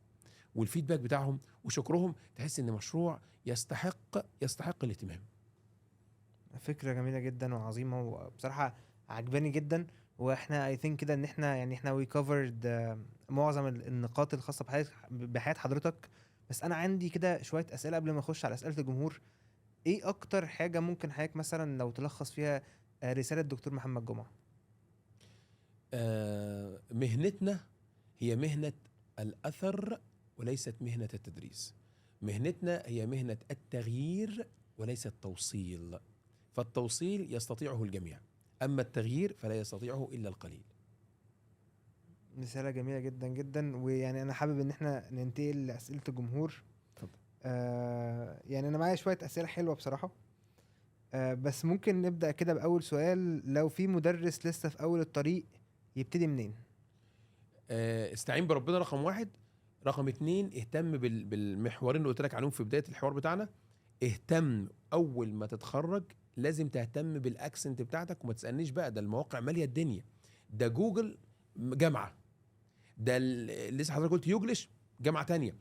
والفيدباك بتاعهم وشكرهم، تحس ان مشروع يستحق الاهتمام. فكره جميله جدا وعظيمه، وبصراحه عجباني جدا. واحنا اي ثينك كده ان احنا يعني احنا وي كفرد معظم النقاط الخاصه بحياه حضرتك. بس انا عندي كده شويه اسئله قبل ما اخش على اسئله الجمهور. ايه اكتر حاجه ممكن حضرتك مثلا لو تلخص فيها رساله دكتور محمد جمعه؟ مهنتنا هي مهنه الاثر وليست مهنه التدريس. مهنتنا هي مهنه التغيير وليس التوصيل. فالتوصيل يستطيعه الجميع، اما التغيير فلا يستطيعه الا القليل. رساله جميله جدا جدا. ويعني انا حابب ان احنا ننتقل لاسئله الجمهور. اتفضل. يعني انا معايا شويه اسئله حلوه بصراحه. بس ممكن نبدا كده باول سؤال. لو في مدرس لسه في اول الطريق، يبتدي منين؟ استعين بربنا رقم واحد. رقم اتنين، اهتم بالمحورين اللي قلت لك عليهم في بدايه الحوار بتاعنا. اهتم اول ما تتخرج لازم تهتم بالاكسنت بتاعتك، وما تسالنيش بقى، ده المواقع ماليه الدنيا، ده جوجل جامعه، ده لسه حضرتك قلت يوجلش جامعه تانية،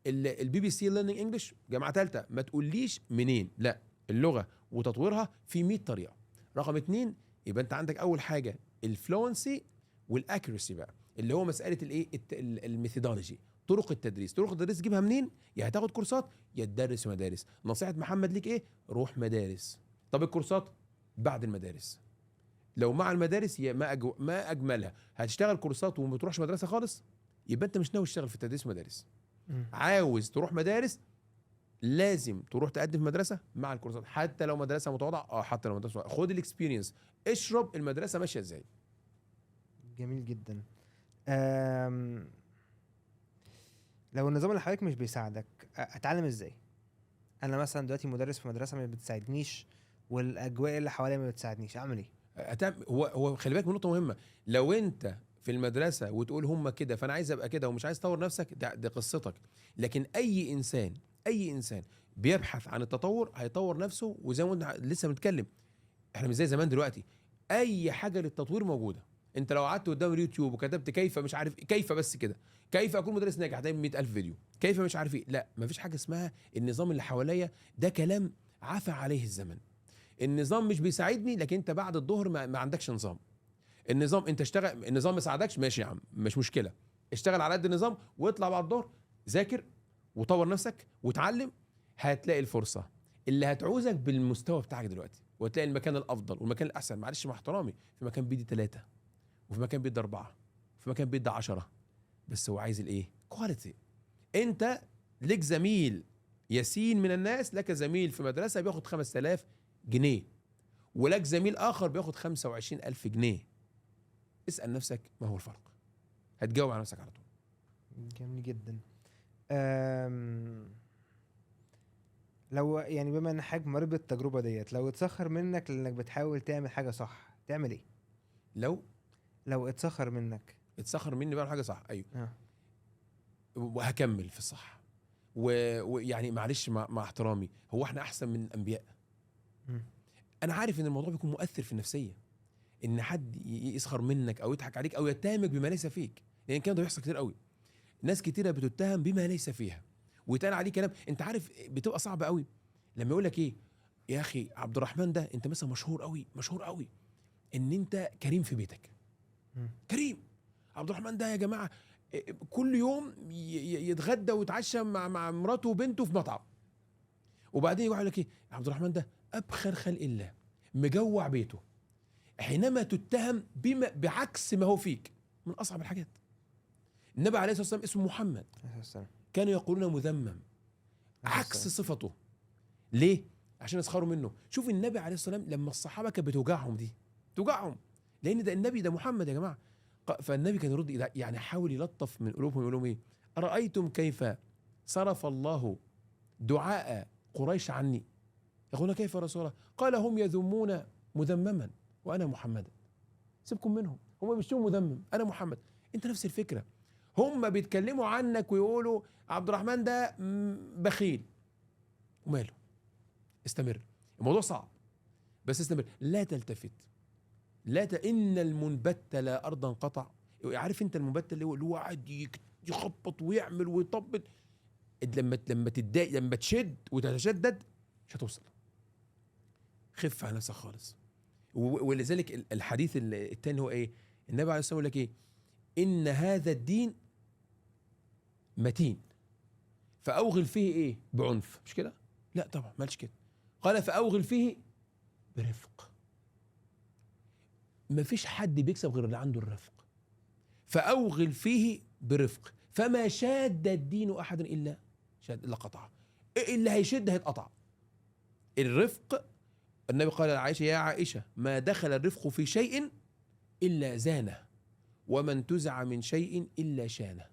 البي بي سي ليرنينج انجلش جامعه ثالثه. ما تقوليش منين، لا، اللغه وتطويرها في 100 طريقه. رقم اتنين، يبقى انت عندك اول حاجه الفلونسي والاكيرسي بقى، اللي هو مساله الايه الميثودولوجي، طرق التدريس. طرق التدريس تجيبها منين؟ يا هتاخد كورسات يا تدرس في مدارس. نصيحه محمد ليك ايه؟ روح مدارس. طب الكورسات بعد المدارس. لو مع المدارس يا ما اجملها. هتشتغل كورسات وما تروحش مدرسه خالص، يبقى انت مش ناوي تشتغل في التدريس مدارس. مم. عاوز تروح مدارس، لازم تروح تقدم في مدرسه مع الكورسات، حتى لو مدرسه متواضعه. حتى لو مدرسه متواضعة. خد الاكسبيرينس، اشرب المدرسه ماشيه ازاي. جميل جدا. آم، لو النظام اللي حواليك مش بيساعدك، اتعلم ازاي؟ انا مثلا دلوقتي مدرس في مدرسه ما بتساعدنيش، والاجواء اللي حواليا ما بتساعدنيش، اعمل ايه؟ هو خلي بالك من نقطه مهمه. لو انت في المدرسه وتقول هم كده فانا عايز ابقى كده ومش عايز تطور نفسك، ده قصتك. لكن اي انسان بيبحث عن التطور هيطور نفسه. وزي ما قلنا لسه بنتكلم، احنا مش زي زمان دلوقتي، اي حاجه للتطوير موجوده. انت لو قعدت قدام اليوتيوب وكتبت كيف مش عارف كيف بس كده، كيف اكون مدرس ناجح، هتلاقي 100,000 فيديو. كيف مش عارف ايه، لا، مفيش حاجه اسمها النظام اللي حواليا، ده كلام عفى عليه الزمن. النظام مش بيساعدني، لكن انت بعد الظهر ما عندكش نظام. النظام انت اشتغل، النظام ما ساعدكش، ماشي يا عم، مش مشكله. اشتغل على قد النظام واطلع بعد الظهر، ذاكر وطور نفسك وتعلم. هتلاقي الفرصه اللي هتعوزك بالمستوى بتاعك دلوقتي، وتلاقي المكان الافضل والمكان الاحسن. معلش مع احترامي، في مكان بيدي 3، وفي مكان بيدي 4، وفي مكان بيدي 10، بس هو عايز الايه؟ كواليتي. انت لك زميل يسين من الناس، لك زميل في مدرسه بياخد 5000 جنيه، ولك زميل اخر بياخد 25,000 جنيه. اسال نفسك ما هو الفرق، هتجاوب على نفسك على طول. جميل جدا. لو يعني بما ان حضرتك مر بالتجربه ديت، لو اتسخر منك لانك بتحاول تعمل حاجه صح، تعمل ايه؟ لو لو اتسخر منك. اتسخر مني بعمل حاجه صح، ايوه، اه. وهكمل في الصح. ويعني معلش مع احترامي، هو احنا احسن من الانبياء؟ مم. انا عارف ان الموضوع بيكون مؤثر في النفسيه، ان حد يسخر منك او يضحك عليك او يتهمك بما ليس فيك، لان كان ده بيحصل كتير قوي. ناس كتيره بتتهم بما ليس فيها، ويتقال عليه كلام. انت عارف بتبقى صعبه قوي لما يقول لك ايه، يا اخي عبد الرحمن ده انت مثلا مشهور قوي، مشهور قوي ان انت كريم في بيتك. مم. كريم عبد الرحمن ده يا جماعه كل يوم يتغدى ويتعشى مع مراته وبنته في مطعم. وبعدين يقول لك ايه، عبد الرحمن ده ابخل خلق الله، مجوع بيته. حينما تتهم بما بعكس ما هو فيك، من اصعب الحاجات. النبي عليه الصلاه والسلام اسمه محمد، عليه السلام. كانوا يقولون مذمم، عليه عكس السلام. صفته. ليه؟ عشان يسخروا منه. شوف النبي عليه الصلاه والسلام لما الصحابه كانت بتوجعهم دي، توجعهم، لان ده النبي، ده محمد يا جماعه. فالنبي كان يرد، يعني حاول يلطف من قلوبهم، يقول لهم ايه، ارايتم كيف صرف الله دعاء قريش عني؟ يقولون كيف يا رسول الله؟ قال هم يذمون مذمما وانا محمد. سيبكم منهم، هم بيشتموا مذمم، انا محمد. انت نفس الفكره، هم بيتكلموا عنك ويقولوا عبد الرحمن ده بخيل، وماله، استمر. الموضوع صعب بس استمر، لا تلتفت. ان المنبت لا ارضا قطع. عارف انت المنبت اللي هو قاعد يخبط ويعمل ويطبل، لما تتضايق، لما تشد وتتشدد مش هتوصل. خف على نفسك خالص. ولذلك الحديث الثاني هو ايه، النبي عليه الصلاه والسلام يقول لك ايه، ان هذا الدين متين فاوغل فيه ايه بعنف، مش كده؟ لا طبعا مالش كده. قال فاوغل فيه برفق. ما فيش حد بيكسب غير اللي عنده الرفق. فاوغل فيه برفق، فما شاد الدين احد الا شاد الا قطعه. اللي هيشد هيتقطع. الرفق، النبي قال لعائشه، يا عائشه ما دخل الرفق في شيء الا زانه، وما انتزع من شيء الا شانه.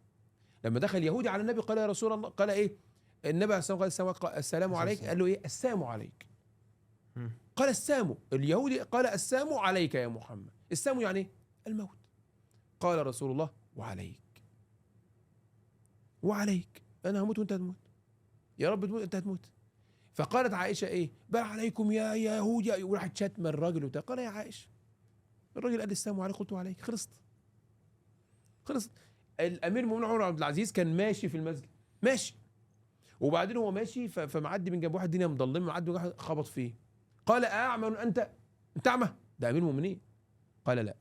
لما دخل يهودي على النبي قال يا رسول الله، قال ايه، النبي عليه الصلاه والسلام قال السلام عليك، قال له ايه؟ السلام عليك. قال السام، اليهودي قال السام عليك يا محمد. السام يعني ايه؟ الموت. قال رسول الله وعليك، وعليك، انا هموت وانت هتموت، يا رب تموت انت هتموت. فقالت عائشه ايه؟ بل عليكم يا يهود، وراحت شتمه الراجل وبتاع. قال يا عائشه، الراجل قال السلام عليك قلت وعليك، خلصت. خلصت. الامير المؤمنين عمر بن عبد العزيز كان ماشي في المسجد، ماشي، وبعدين هو ماشي فمعدي من جنب واحد، الدنيا مضلمه، معدي واحد خبط فيه. قال اعمى انت؟ انت اعمى؟ ده امير المؤمنين. قال لا.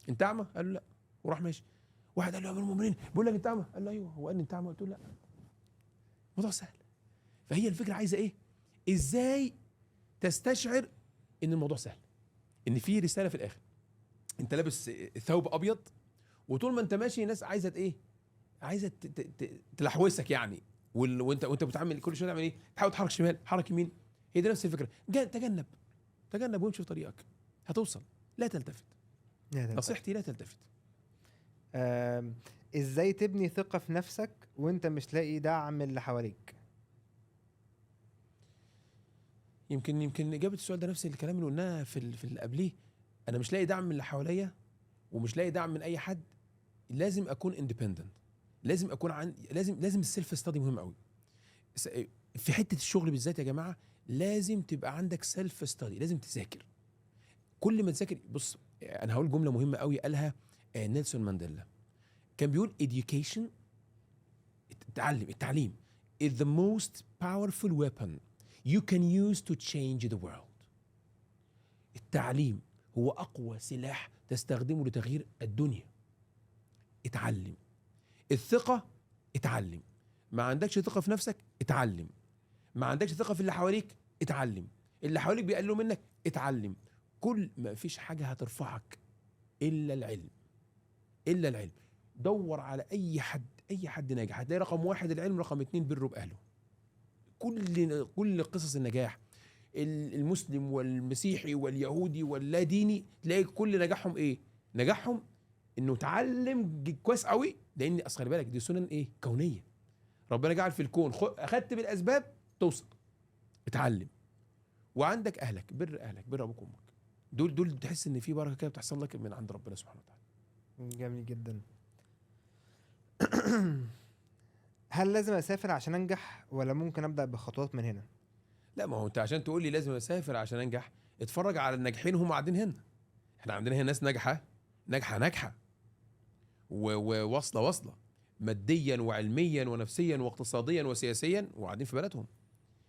انت اعمى؟ قال له لا، وراح ماشي. واحد قال له يا امير المؤمنين بيقول لك انت اعمى؟ قال له ايوه. هو قال لي انت اعمى؟ قلت له لا. الموضوع سهل. فهي الفكره عايزه ايه؟ ازاي تستشعر ان الموضوع سهل، ان في رساله في الاخر. انت لابس ثوب ابيض، وطول ما انت ماشي الناس عايزه ايه؟ عايزه تلحوسك يعني. وانت بتعمل كل شويه تعمل ايه؟ تحاول تحرك شمال، حرك يمين. هي دي نفس الفكره. تجنب وامشي في طريقك، هتوصل. لا تلتفت. نصيحتي لا تلتفت. ازاي تبني ثقة في نفسك وانت مش لاقي دعم من اللي حواليك؟ يمكن اجابه السؤال ده نفس الكلام اللي قلناه في اللي قبليه. انا مش لاقي دعم من اللي حواليا، ومش لاقي دعم من اي حد. لازم اكون اندبندنت، لازم اكون لازم السيلف ستادي مهم قوي. في حته الشغل بالذات يا جماعه، لازم تبقى عندك سيلف ستادي، لازم تذاكر. كل ما تذاكر، بص انا هقول جمله مهمه قوي قالها نيلسون مانديلا. كان بيقول education، التعليم is the most powerful weapon you can use to change the world. التعليم هو اقوى سلاح تستخدمه لتغيير الدنيا. اتعلم. الثقه، اتعلم. ما عندكش ثقه في نفسك، اتعلم. ما عندكش ثقه في اللي حواليك، اتعلم. اللي حواليك بيقللوا منك، اتعلم. كل ما فيش حاجه هترفعك الا العلم، الا العلم. دور على اي حد ناجح، هتلاقي رقم واحد العلم، رقم اتنين بره باهله. كل قصص النجاح، المسلم والمسيحي واليهودي واللا ديني، تلاقي كل نجاحهم ايه؟ نجاحهم انه اتعلم كويس قوي. لان اصل خلي بالك دي سنن ايه؟ كونيه. ربنا جعل في الكون، اخدت بالاسباب توصل. اتعلم. وعندك اهلك، بر ابوك وامك. دول تحس ان في بركه كده بتحصل لك من عند ربنا سبحانه وتعالى. جميل جدا. هل لازم اسافر عشان انجح ولا ممكن ابدا بخطوات من هنا؟ لا، ما هو انت عشان تقول لي لازم اسافر عشان انجح، اتفرج على الناجحين هم قاعدين هنا. احنا عندنا هنا ناس ناجحه وواصله ماديا وعلميا ونفسيا واقتصاديا وسياسيا، وقاعدين في بلدهم.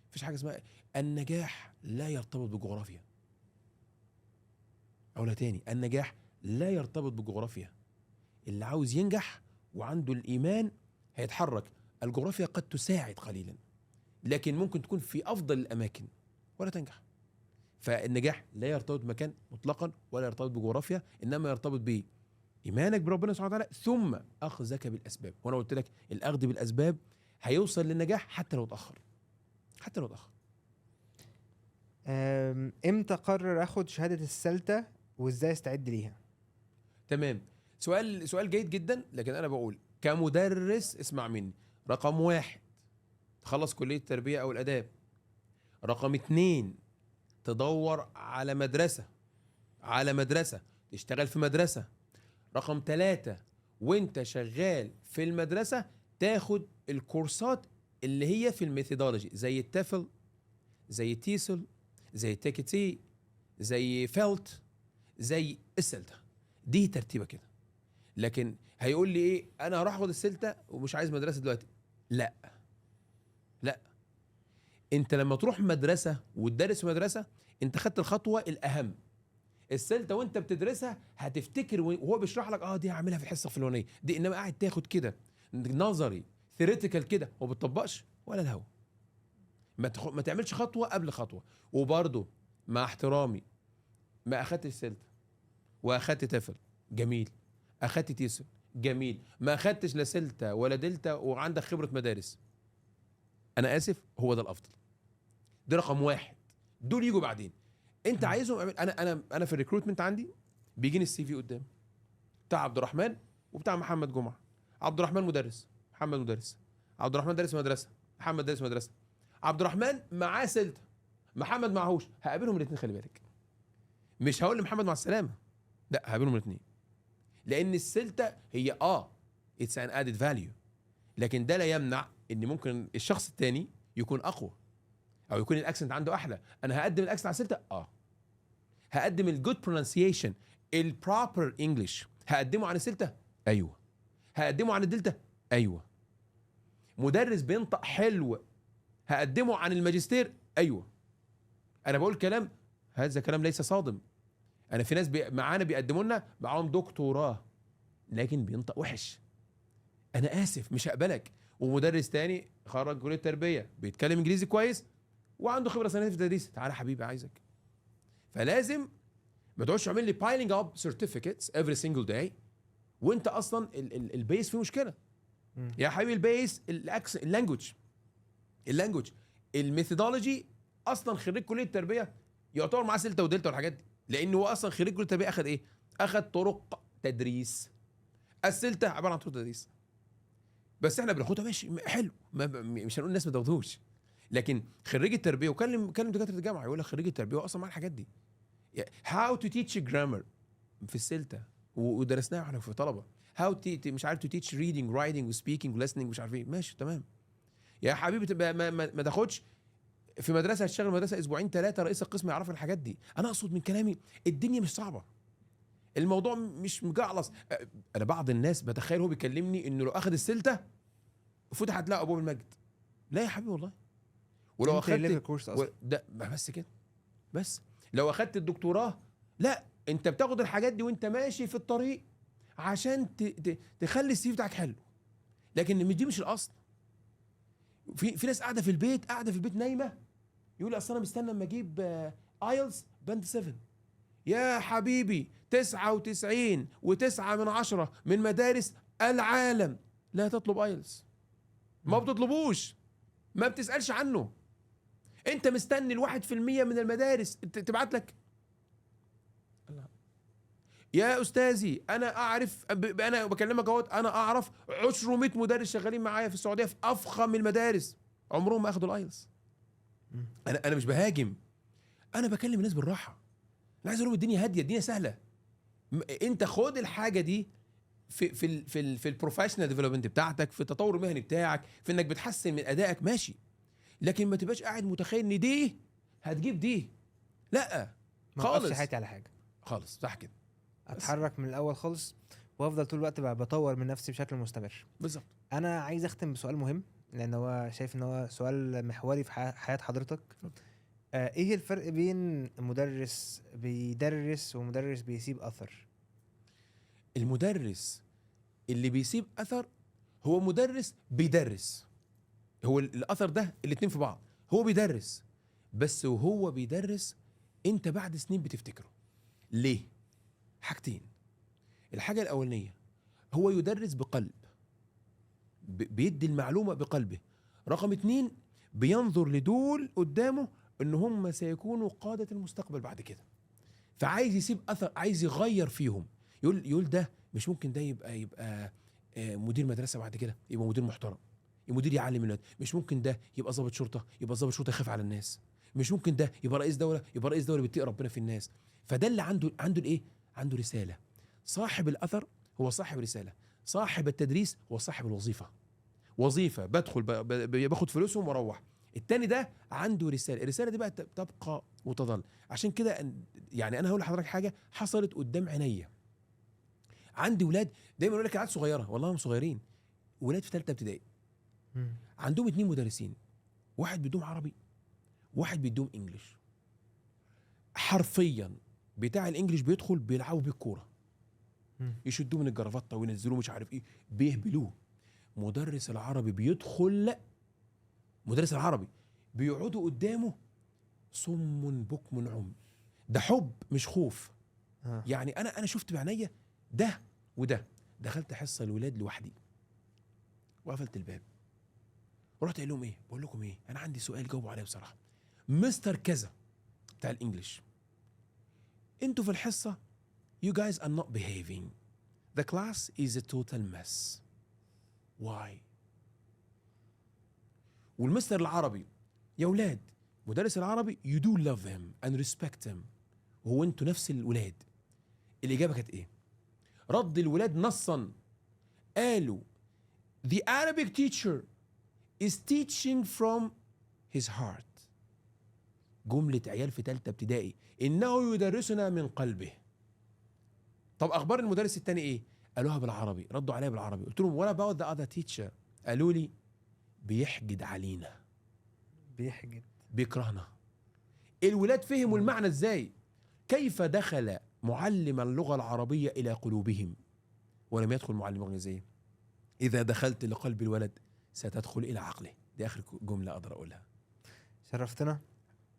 مفيش حاجه اسمها النجاح لا يرتبط بالجغرافيا. أقولها تاني، النجاح لا يرتبط بالجغرافيا. اللي عاوز ينجح وعنده الإيمان هيتحرك. الجغرافيا قد تساعد قليلا، لكن ممكن تكون في أفضل الأماكن ولا تنجح. فالنجاح لا يرتبط بمكان مطلقا ولا يرتبط بجغرافيا، إنما يرتبط بإيمانك بربنا سبحانه وتعالى ثم أخذك بالأسباب. وأنا قلت لك الأخذ بالأسباب هيوصل للنجاح حتى لو اتأخر. امتى قرر اخد شهادة السلتة وازاي استعد ليها؟ تمام. سؤال جيد جدا. لكن انا بقول كمدرس اسمع مني. رقم واحد، تخلص كلية التربية او الاداب. رقم اتنين، تدور على مدرسة تشتغل في مدرسة. رقم ثلاثة، وانت شغال في المدرسة تاخد الكورسات اللي هي في الميثودولوجي، زي التافل، زي تيسل، زي تيكتي، زي فيلت، زي السلتة. دي ترتيبة كده. لكن هيقول لي ايه؟ انا هروح اخد السلتة ومش عايز مدرسة دلوقتي. لا، انت لما تروح مدرسة وتدرس في مدرسة، انت خدت الخطوة الاهم. السلتة وانت بتدرسها هتفتكر وهو بيشرح لك دي هعملها في الحصة الفلانية دي، انما قاعد تاخد كده نظري ثيوريتيكال كده وما بتطبقش ولا الهوا. ما تعملش خطوة قبل خطوة. وبرضه مع احترامي، ما اخدت السلتة واخدت تفل جميل، اخدت تيسل جميل، ما اخدتش لا سلتة ولا دلتا وعندك خبرة مدارس، انا اسف، هو ده الافضل. ده رقم واحد. دول يجوا بعدين. انت عايزهم انا في الريكروتمنت عندي بيجيني السي في قدام بتاع عبد الرحمن وبتاع محمد جمعه. عبد الرحمن مدرس، محمد مدرس. عبد الرحمن دارس في مدرسه، محمد دارس مدرسه، عبد الرحمن معاه سلطه، محمد معهوش، هقابلهم الاثنين. خلي بالك، مش هقول لمحمد مع السلامه، لا هقابلهم الاثنين. لان السلطه هي اتس ان ادد فاليو، لكن ده لا يمنع ان ممكن الشخص الثاني يكون اقوى او يكون الاكسنت عنده احلى. انا هقدم الاكسنت على السلطه، هقدم الجود برونسيشن البروبر انجلش، هقدمه عن السلطه، ايوه. هقدمه عن الدلتا، ايوه. مدرس بينطق حلو هقدمه عن الماجستير، ايوه. انا بقول كلام، هذا كلام ليس صادم. انا في ناس معانا بيقدموا لنا معاهم دكتوراه لكن بينطق وحش، انا اسف مش هقبلك. ومدرس تاني خرج كليه تربيه بيتكلم انجليزي كويس وعنده خبره سنتين في التدريس، تعالى حبيبي عايزك. فلازم ما تقعدش تعمل لي بايلينج اب سيرتيفيكتس افري سنجل داي وانت اصلا البيس فيه مشكله. يا حبيبي البيس اللانجوج الميثودولوجي. اصلا خريج كليه التربيه يعتبر معاه سلطه ودلتا والحاجات دي، لانه هو اصلا خريج كليه التربيه اخذ ايه؟ اخذ طرق تدريس. السلطه عباره عن طرق تدريس، بس احنا بناخدها ماشي حلو، مش هنقول الناس ما تاخدوش، لكن خريج التربيه وكلم دكاتره الجامعه يقول لك خريج التربيه هو اصلا مع الحاجات دي. هاو تو تيتش جرامر في السلطه ودرسناها احنا في طلبه. هاو مش عارف تو تيتش ريدنج رايتنج وسبيكينج وليسننج مش عارف ايه، ماشي تمام. يا حبيبي تبقى ما تاخدش في مدرسه، هتشتغل مدرسه اسبوعين ثلاثه رئيس القسم يعرف الحاجات دي. انا اقصد من كلامي الدنيا مش صعبه، الموضوع مش مجعلص. انا بعض الناس بتخيل هو بيكلمني انه لو اخذ السلطه فتحت له ابواب المجد. لا يا حبيبي والله. ولو اخذت كورس اصلا ده بس كده، بس لو اخذت الدكتوراه، لا انت بتاخد الحاجات دي وانت ماشي في الطريق عشان تخلي السي في بتاعك حلو، لكن دي مش الاصل. في ناس قاعده في البيت نايمه، يقول لي اصل انا مستني اما اجيب ايلز بند 7. يا حبيبي 99.9 من مدارس العالم لا تطلب ايلز، ما بتطلبوش، ما بتسألش عنه. انت مستني 1% من المدارس تبعت لك. لا. يا استاذي انا اعرف، انا بكلمك اهوت، انا اعرف 200 مدرس شغالين معايا في السعوديه في افخم المدارس عمرهم ما اخدوا الايلز. انا مش بهاجم، انا بكلم الناس بالراحه. انا عايز اقول الدنيا هاديه، الدنيا سهله. انت خد الحاجه دي في البروفيشنال ديفلوبمنت بتاعتك، في التطور المهني بتاعك، في انك بتحسن من ادائك، ماشي. لكن ما تبقاش قاعد متخيل ان دي هتجيب دي، لا ما خالص. اوقفش حياتي على حاجه خالص صح كده، اتحرك من الاول خالص وافضل طول الوقت بقى بطور من نفسي بشكل مستمر. بالظبط. انا عايز اختم بسؤال مهم لان هو شايف ان هو سؤال محوري في حياه حضرتك. ايه الفرق بين مدرس بيدرس ومدرس بيسيب اثر؟ المدرس اللي بيسيب اثر هو مدرس بيدرس، هو الاثر ده الاتنين في بعض. هو بيدرس بس وهو بيدرس انت بعد سنين بتفتكره. ليه؟ حاجتين. الحاجة الأولانية هو يدرس بقلب، بيدي المعلومة بقلبه. رقم 2 بينظر لدول قدامه ان هم سيكونوا قادة المستقبل بعد كده، فعايز يسيب اثر، عايز يغير فيهم. يقول ده مش ممكن ده يبقى مدير مدرسة بعد كده، يبقى مدير محترم، مدير يعلم الناس. مش ممكن ده يبقى ضابط شرطة، يبقى ضابط شرطة يخاف على الناس. مش ممكن ده يبقى رئيس دولة، يبقى رئيس دولة بيتقي ربنا في الناس. فده اللي عنده الايه؟ عنده رسالة. صاحب الاثر هو صاحب رسالة، صاحب التدريس هو صاحب الوظيفة. وظيفة بدخل باخد فلوسهم واروح. التاني ده عنده رسالة، الرسالة دي بقى تبقى وتظل. عشان كده يعني انا هقول لحضرتك حاجة حصلت قدام عينيا. عندي ولاد دايما يقول لك العيال صغيرة، والله هم صغيرين، ولاد في ثالثة ابتدائي عندهم 2 مدرسين، واحد بيدوم عربي واحد بيدوم انجليش. حرفيا بتاع الانجليش بيدخل بيلعبوا بالكوره، يشدوه من الجرافطه وينزلوه مش عارف ايه، بيهبلوه. مدرس العربي بيدخل، مدرس العربي بيقعدوا قدامه صم بكم عمي. ده حب مش خوف. يعني انا شفت بعينيا ده وده. دخلت حصه الولاد لوحدي وقفلت الباب ورحت قايل لهم ايه، بقول لكم ايه، انا عندي سؤال جاوبوا عليه بصراحه. مستر كذا بتاع الانجليش، انتوا في الحصه you guys are not behaving, the class is a total mess. why؟ والمستر العربي يا ولاد مدرس العربي you do love him and respect him، وهو انتوا نفس الولاد. الإجابة كانت إيه؟ رد الولاد نصا قالوا the Arabic teacher is teaching from his heart. جملة عيال في تالتة ابتدائي، إنه يدرسنا من قلبه. طب أخبار المدرس التاني إيه؟ قالوها بالعربي، ردوا عليها بالعربي. قلت لهم what about the other teacher؟ قالوا لي بيحقد علينا، بيحجب. بيكرهنا. الولاد فهموا المعنى إزاي؟ كيف دخل معلم اللغة العربية إلى قلوبهم ولم يدخل معلم الإنجليزية؟ إذا دخلت لقلب الولد ستدخل إلى عقله. دي آخر جملة أقدر أقولها. شرفتنا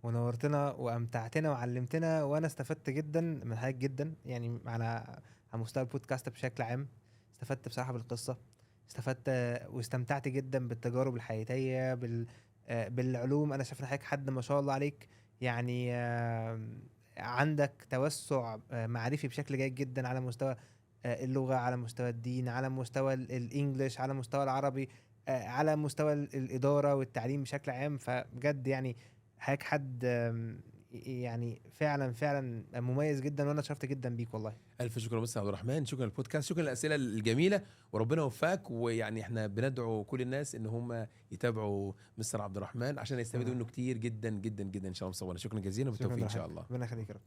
ونورتنا وامتعتنا وعلمتنا، وانا استفدت جدا من حضرتك جدا، يعني على مستوى البودكاست بشكل عام. استفدت بصراحه بالقصه، استفدت واستمتعت جدا بالتجارب الحياتيه بالعلوم. انا شايف ان حضرتك حد ما شاء الله عليك، يعني عندك توسع معرفي بشكل جيد جدا على مستوى اللغه، على مستوى الدين، على مستوى الانجليش، على مستوى العربي، على مستوى الاداره والتعليم بشكل عام. فبجد يعني حضرتك حد يعني فعلا فعلا مميز جدا، وانا اتشرفت جدا بيك والله. ألف شكر مستر عبد الرحمن، شكرا للبودكاست، شكرا للأسئلة الجميلة، وربنا يوفقك. ويعني احنا بندعو كل الناس ان هم يتابعوا مستر عبد الرحمن عشان يستفيدوا منه كتير جدا جدا جدا ان شاء الله. شكرا جزيلا، شكراً بالتوفيق ان شاء لحضرتك. الله. ربنا يخليك يا رب.